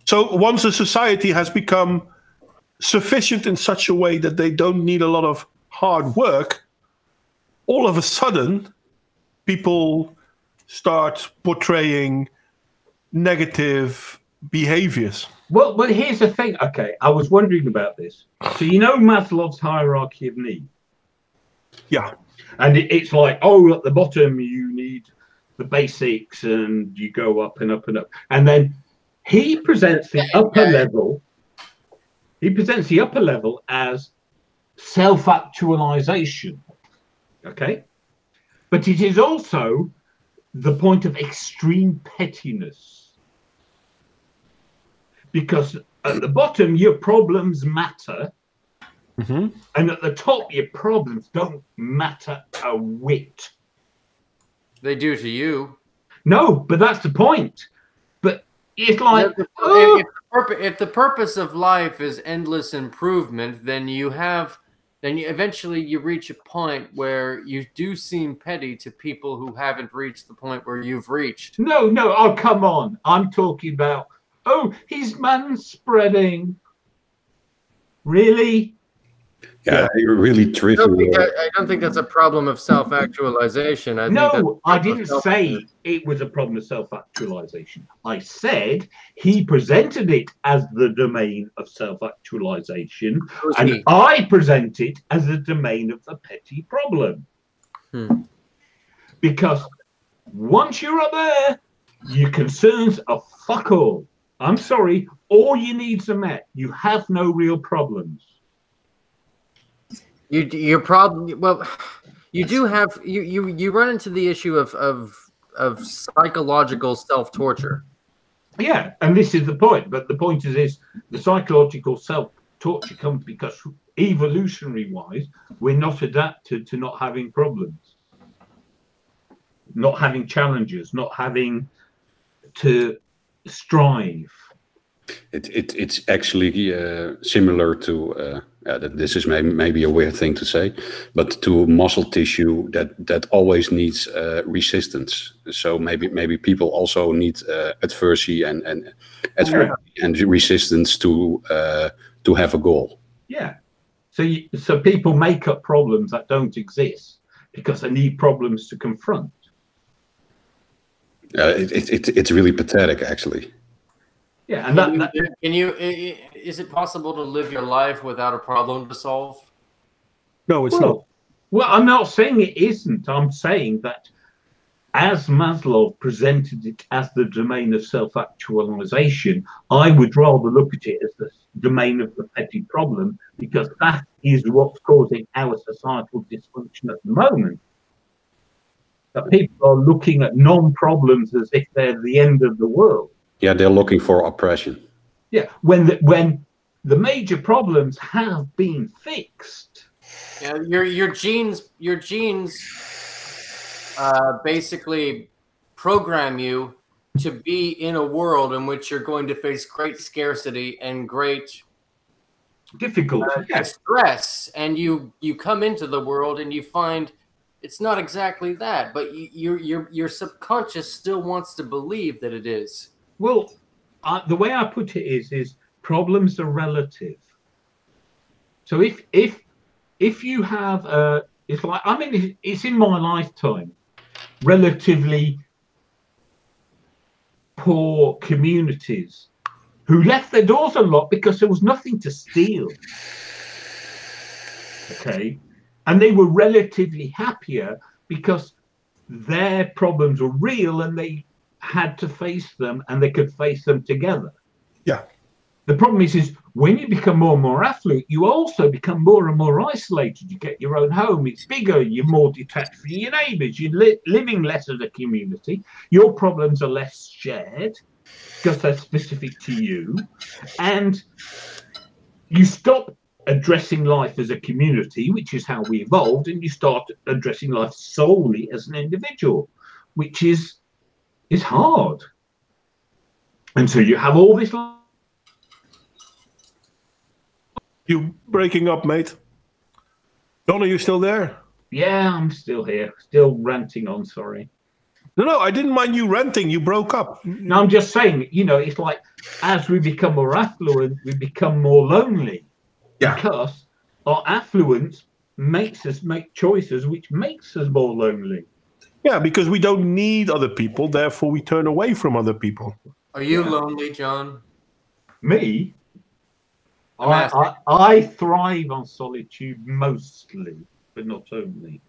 B: So once a society has become sufficient in such a way that they don't need a lot of hard work, all of a sudden, people start portraying negative behaviors.
C: Well, here's the thing. Okay, I was wondering about this. So you know Maslow's hierarchy of need?
B: Yeah.
C: And it's like, oh, at the bottom you need the basics, and you go up and up and up. And then he presents the upper level. He presents the upper level as self-actualization. Okay, but it is also the point of extreme pettiness, because at the bottom your problems matter.
B: Mm-hmm.
C: And at the top, your problems don't matter a whit.
F: They do to you.
C: No, but that's the point. But it's like,
F: if the purpose of life is endless improvement, then eventually you reach a point where you do seem petty to people who haven't reached the point where you've reached.
C: No, oh, come on. I'm talking about, oh, he's man-spreading. Really?
A: Yeah, really trivial.
F: I don't think that's a problem of self-actualization. I
C: didn't say it was a problem of self-actualization. I said he presented it as the domain of self-actualization, and I present it as the domain of the petty problem. Because once you're up there, your concerns are fuck all. I'm sorry, all your needs are met. You have no real problems.
F: Your problem. Well, you do have you run into the issue of psychological self-torture.
C: Yeah, and this is the point. But the point is the psychological self-torture comes because evolutionary-wise, we're not adapted to not having problems, not having challenges, not having to strive.
A: It's actually similar to this is maybe a weird thing to say, but to muscle tissue that always needs resistance. So maybe people also need adversity and resistance to have a goal.
C: Yeah. So people make up problems that don't exist because they need problems to confront.
A: It's really pathetic, actually.
C: Yeah, and
F: is it possible to live your life without a problem to solve?
B: No, it's not.
C: Well, I'm not saying it isn't. I'm saying that as Maslow presented it as the domain of self-actualization, I would rather look at it as the domain of the petty problem, because that is what's causing our societal dysfunction at the moment. That people are looking at non-problems as if they're the end of the world.
A: Yeah, they're looking for oppression.
C: Yeah, when the major problems have been fixed.
F: Yeah, your genes basically program you to be in a world in which you're going to face great scarcity and great
C: difficulty,
F: stress, and you come into the world and you find it's not exactly that, but your subconscious still wants to believe that it is.
C: Well, the way I put it is problems are relative. So if you have it's like, I mean, it's in my lifetime, relatively poor communities who left their doors unlocked because there was nothing to steal. Okay, and they were relatively happier because their problems were real and they had to face them, and they could face them together.
B: Yeah.
C: The problem is when you become more and more affluent, you also become more and more isolated. You get your own home, it's bigger, you're more detached from your neighbours, you're living less as a community, your problems are less shared because they're specific to you, and you stop addressing life as a community, which is how we evolved, and you start addressing life solely as an individual, which is hard. And so you have all this.
B: You breaking up, mate. John, are you still there?
C: Yeah, I'm still here, still ranting on, sorry.
B: No, I didn't mind you ranting. You broke up.
C: No, I'm just saying, you know, it's like as we become more affluent, we become more lonely.
B: Yeah.
C: Because our affluence makes us make choices which makes us more lonely.
B: Yeah, because we don't need other people, therefore we turn away from other people.
F: Are you lonely, John?
C: Me? I thrive on solitude mostly, but not only.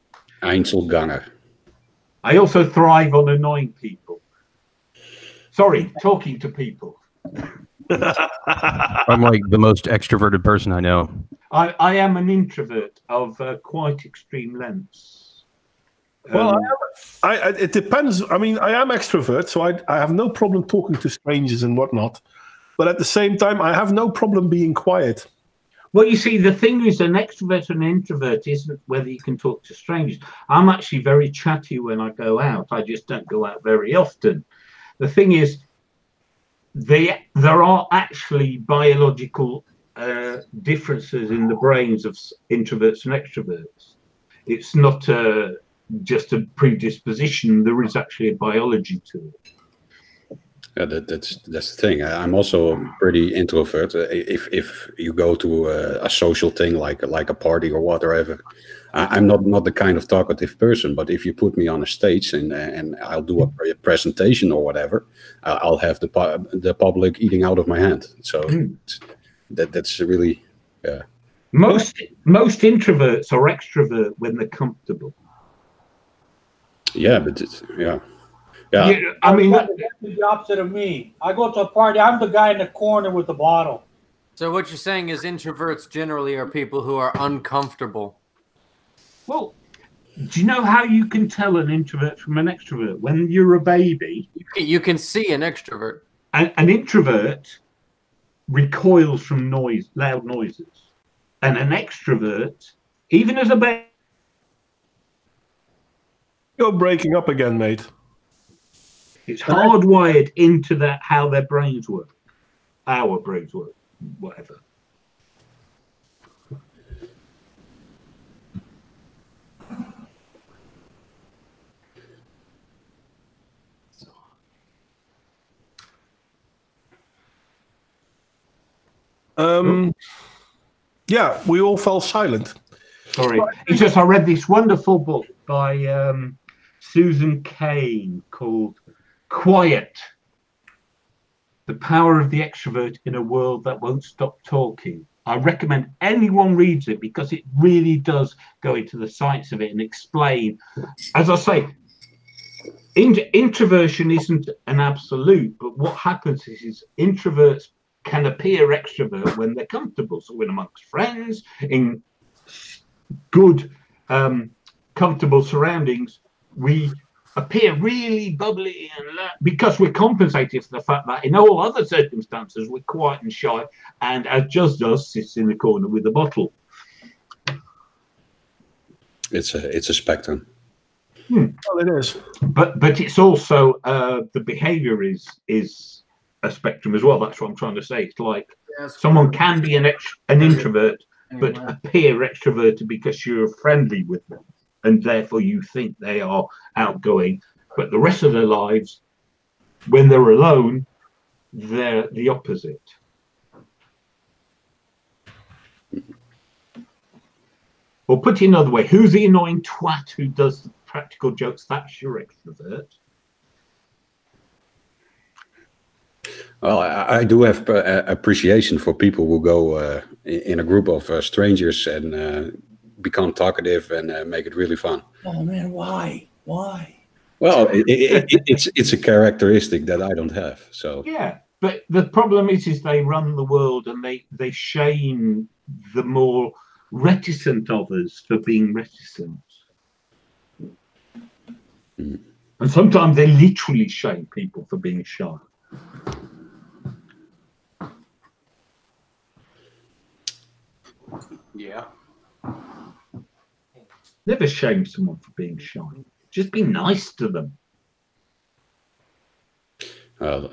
A: Einzelganger.
C: I also thrive on annoying people. Sorry, talking to people.
D: I'm like the most extroverted person I know.
C: I am an introvert of quite extreme lengths.
B: Well, it depends. I mean, I am extrovert, so I have no problem talking to strangers and whatnot. But at the same time, I have no problem being quiet.
C: Well, you see, the thing is, an extrovert and an introvert isn't whether you can talk to strangers. I'm actually very chatty when I go out. I just don't go out very often. The thing is, there are actually biological differences in the brains of introverts and extroverts. It's not just a predisposition. There is actually a biology to it.
A: Yeah, that's the thing. I'm also pretty introvert. If you go to a social thing like a party or whatever, I'm not the kind of talkative person. But if you put me on a stage and I'll do a presentation or whatever, I'll have the public eating out of my hand. So that's really
C: Most introverts are extrovert when they're comfortable.
A: Yeah, but yeah.
C: Yeah, I mean,
E: that's the opposite of me. I go to a party, I'm the guy in the corner with the bottle.
F: So what you're saying is introverts generally are people who are uncomfortable.
C: Well, do you know how you can tell an introvert from an extrovert? When you're a baby,
F: you can see an extrovert.
C: An introvert recoils from loud noises, and an extrovert, even as a baby.
B: You're breaking up again, mate.
C: It's hardwired into that how their brains work, our brains work, whatever.
B: Yeah, we all fell silent.
C: Sorry, it's just I read this wonderful book by Susan Cain called Quiet, The Power of the Extrovert in a World That Won't Stop Talking. I recommend anyone reads it because it really does go into the science of it and explain. As I say, introversion isn't an absolute, but what happens is introverts can appear extrovert when they're comfortable. So when amongst friends, in good, comfortable surroundings, we appear really bubbly and because we're compensating for the fact that in all other circumstances we're quiet and shy, and as just does sits in the corner with a bottle.
A: It's a spectrum.
B: Well, it is,
C: but it's also the behavior is a spectrum as well. That's what I'm trying to say. It's like someone can be an introvert but appear extroverted because you're friendly with them. and therefore you think they are outgoing. But the rest of their lives, when they're alone, they're the opposite. Or put it another way, who's the annoying twat who does the practical jokes? That's your extrovert.
A: Well, I do have appreciation for people who go in a group of strangers and become talkative and make it really fun.
E: Oh man, why?
A: Well, it's a characteristic that I don't have. So
C: yeah, but the problem is they run the world and they shame the more reticent of us for being reticent. And sometimes they literally shame people for being shy.
D: Yeah.
C: Never shame someone for being shy. Just be nice to them.
A: well,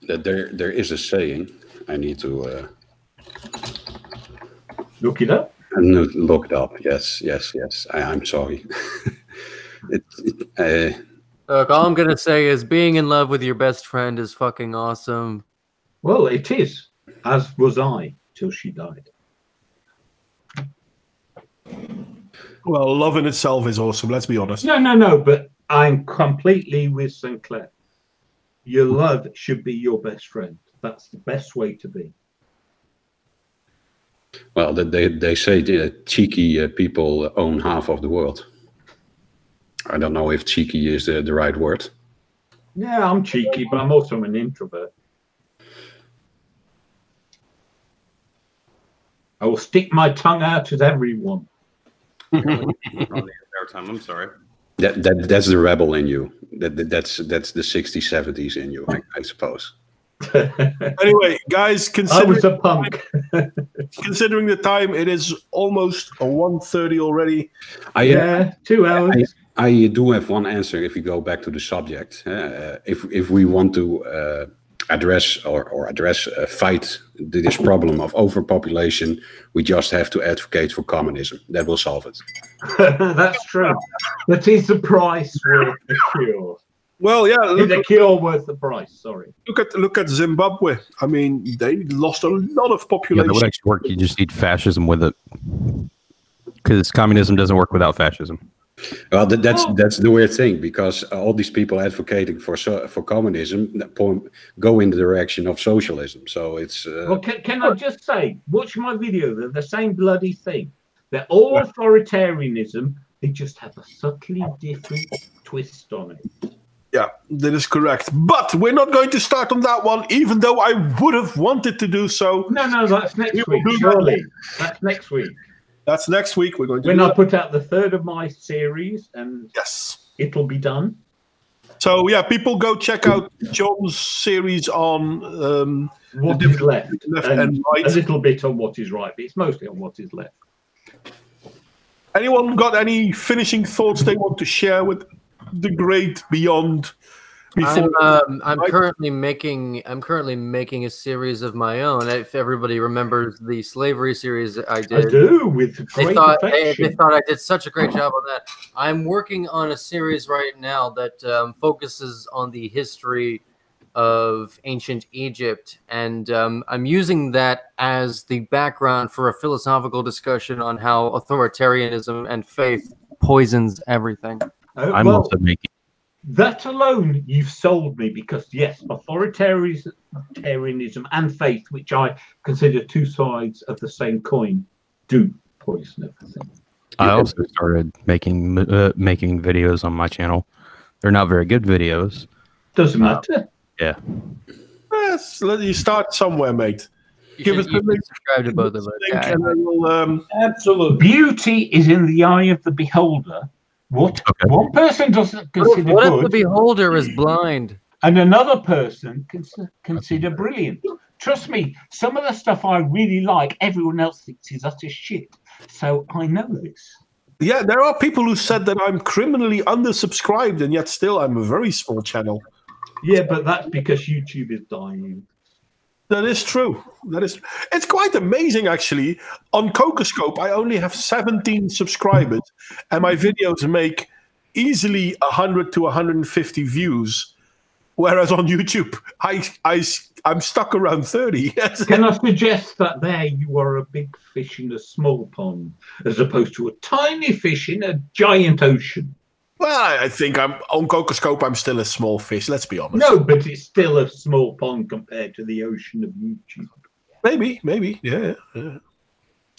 A: there is a saying. I need to
C: Look it up.
A: look it up. Yes. I'm sorry.
F: Look, all I'm gonna say is being in love with your best friend is fucking awesome.
C: Well, it is. As was I till she died.
B: Well, love in itself is awesome. Let's be honest.
C: No. But I'm completely with SaintClare. Your love should be your best friend. That's the best way to be.
A: Well, they say cheeky people own half of the world. I don't know if cheeky is the right word.
C: Yeah, I'm cheeky, but I'm also an introvert. I will stick my tongue out at everyone.
D: On the entire time. I'm sorry.
A: That's the rebel in you. That's the 60s, 70s in you, I suppose.
B: Anyway, guys,
C: I was a punk.
B: considering the time, it is almost 1:30 already.
C: Yeah, 2 hours.
A: I do have one answer if we go back to the subject. If we want to address fight this problem of overpopulation, we just have to advocate for communism. That will solve it.
C: That's true. But is the price worth the cure?
B: Well, yeah.
C: Is the cure worth the price? Sorry.
B: Look at Zimbabwe. I mean, they lost a lot of
D: Yeah,
B: population.
D: that would actually work. You just need fascism with it, because communism doesn't work without fascism.
A: Well, that's the weird thing, because all these people advocating for communism go in the direction of socialism. So it's.
C: Well, can I just say, watch my video. They're the same bloody thing. They're all authoritarianism. They just have a subtly different twist on it.
B: Yeah, that is correct. But we're not going to start on that one, even though I would have wanted to do so.
C: No, that's next week. Surely, that's next week.
B: That's next week. We're going to.
C: When I put out the third of my series, and
B: yes,
C: it'll be done.
B: So yeah, people go check out John's series on
C: what is left
B: and right.
C: A little bit on what is right, but it's mostly on what is left.
B: Anyone got any finishing thoughts they want to share with the great beyond?
F: I'm currently making a series of my own. If everybody remembers the slavery series I did,
C: I do, with
F: they
C: great
F: thought
C: affection.
F: I did such a great job on that. I'm working on a series right now that focuses on the history of ancient Egypt, and I'm using that as the background for a philosophical discussion on how authoritarianism and faith poisons everything.
D: I'm also making.
C: That alone, you've sold me, because yes, authoritarianism and faith, which I consider two sides of the same coin, do poison everything.
D: I also started making videos on my channel. They're not very good videos.
C: Doesn't matter.
D: Yeah.
B: Yes, let you start somewhere, mate. Give us a link.
F: Subscribe to both of us.
B: And then we'll,
E: Absolutely.
C: Beauty is in the eye of the beholder. What one person doesn't consider
F: What if
C: good,
F: the beholder is blind?
C: and another person consider brilliant. Trust me, some of the stuff I really like, everyone else thinks is utter shit. So I know this.
B: yeah, there are people who said that I'm criminally undersubscribed, and yet still I'm a very small channel.
C: Yeah, but that's because YouTube is dying.
B: That is true. It's quite amazing, actually. On Cocoscope, I only have 17 subscribers, and my videos make easily 100 to 150 views. Whereas on YouTube, I'm stuck around 30.
C: Can I suggest that there you are a big fish in a small pond, as opposed to a tiny fish in a giant ocean?
B: Well, I think I'm on Cocoscope. I'm still a small fish. Let's be honest.
C: No, but it's still a small pond compared to the ocean of YouTube.
B: Maybe, yeah.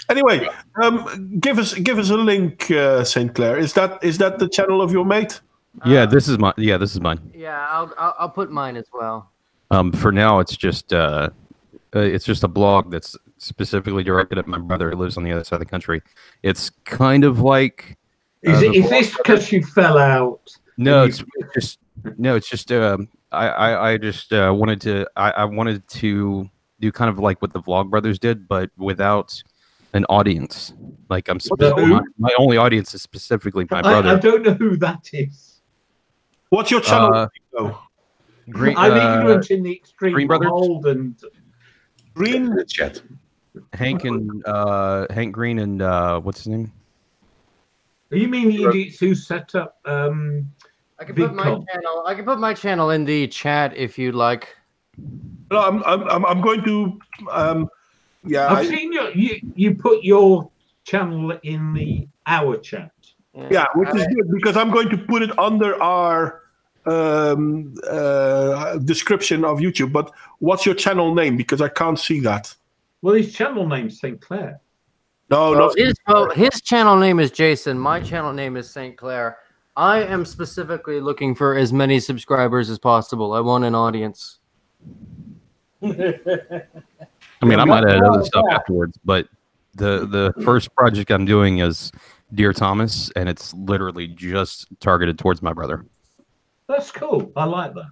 B: Anyway, give us a link, SaintClare. Is that the channel of your mate?
D: Yeah, this is mine. Yeah, this is mine.
F: Yeah, I'll put mine as well.
D: For now, it's just a blog that's specifically directed at my brother who lives on the other side of the country. It's kind of like.
C: Is this because you fell out?
D: No, it's just I just wanted to do kind of like what the Vlogbrothers did, but without an audience. Like my only audience is specifically my brother.
C: I don't know who that is.
B: What's your channel?
C: I'm ignorant in the extreme.
D: Green Brothers?
C: Old and
B: Green
A: chat.
D: Hank Green and what's his name?
C: You mean the idiots who set up?
F: I can put my channel. I can put my channel in the chat if you'd like.
B: No, I'm going to. Yeah,
C: I've seen you put your channel in our chat.
B: Yeah, which is good because I'm going to put it under our description of YouTube. But what's your channel name? Because I can't see that.
C: Well, his channel name's SaintClare.
B: No,
F: his channel name is Jason. My channel name is SaintClare. I am specifically looking for as many subscribers as possible. I want an audience.
D: I mean, I might add other stuff afterwards, but the first project I'm doing is Dear Thomas, and it's literally just targeted towards my brother.
C: That's cool. I like that.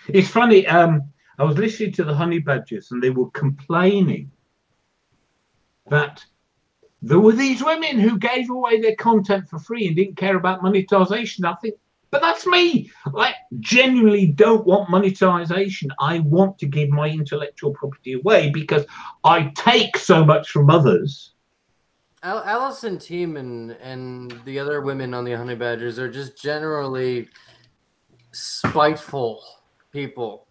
C: It's funny. I was listening to the Honey Badgers, and they were complaining that there were these women who gave away their content for free and didn't care about monetization. I think, but that's me. I genuinely don't want monetization. I want to give my intellectual property away because I take so much from others.
F: Alison Team and the other women on the Honey Badgers are just generally spiteful people.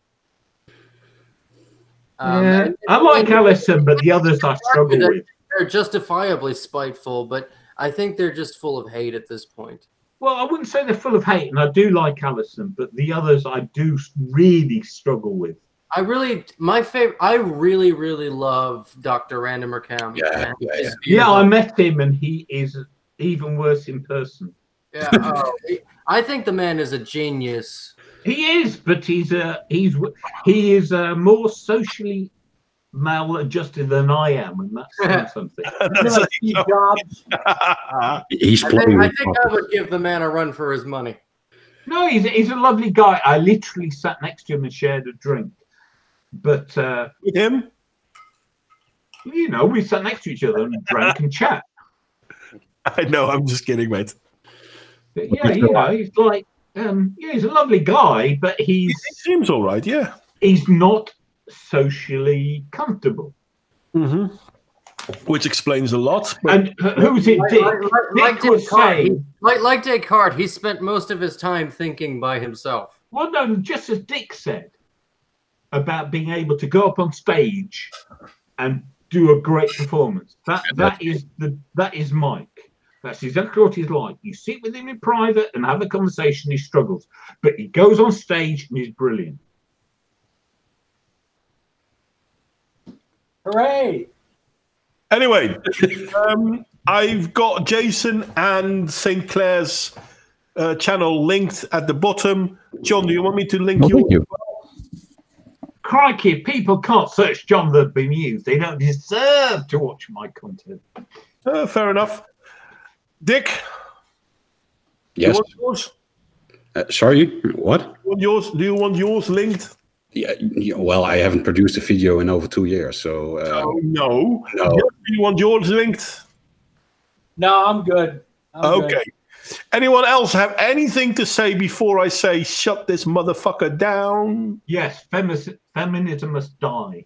C: I like Alison, but the others I struggle with.
F: They're justifiably spiteful, but I think they're just full of hate at this point.
C: Well, I wouldn't say they're full of hate, and I do like Alison, but the others I do really struggle with.
F: I really love Dr. Random Cam.
C: Yeah, I met him, and he is even worse in person.
F: Yeah, I think the man is a genius.
C: He is, but he is more socially maladjusted than I am, and that's something.
A: He's
F: I think I would give the man a run for his money.
C: No, he's a lovely guy. I literally sat next to him and shared a drink. But
B: with him,
C: you know, we sat next to each other and drank and chat.
B: I know. I'm just kidding, mate.
C: But yeah, you know, he's like, he's a lovely guy, but he
B: seems all right. Yeah,
C: he's not socially comfortable.
B: Mm-hmm. Which explains a lot.
C: And who's it? Dick?
F: Like Descartes, he spent most of his time thinking by himself.
C: Well, no, just as Dick said about being able to go up on stage and do a great performance. That is Mike. That's exactly what he's like. You sit with him in private and have a conversation, he struggles. But he goes on stage and he's brilliant.
E: Hooray!
B: Anyway, I've got Jason and SaintClare's channel linked at the bottom. John, do you want me to link you?
C: Crikey, if people can't search John the Bemused, they don't deserve to watch my content.
B: Fair enough. Dick?
A: Yes.
B: Do you want yours?
A: Sorry, what?
B: Do you want yours linked?
A: Yeah, well, I haven't produced a video in over 2 years, so...
B: No.
A: No.
B: Do you want yours linked?
E: No, I'm good. I'm
B: okay.
E: good.
B: Anyone else have anything to say before I say shut this motherfucker down?
C: Yes, feminism must die.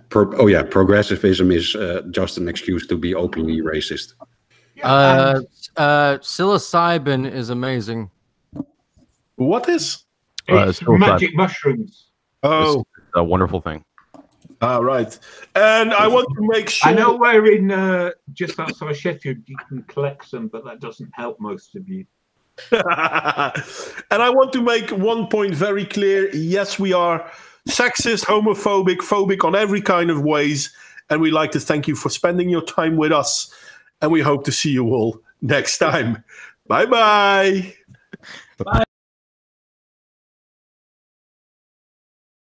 A: Progressivism is just an excuse to be openly racist.
F: Psilocybin is amazing.
B: What is?
C: It's magic mushrooms.
B: Oh,
D: It's a wonderful thing.
B: right. And I want to make sure.
C: I know we're in just outside Sheffield. You can collect some, but that doesn't help most of you.
B: And I want to make one point very clear. Yes, we are sexist, homophobic, phobic on every kind of ways. And we'd like to thank you for spending your time with us. And we hope to see you all next time. Bye-bye.
E: Bye.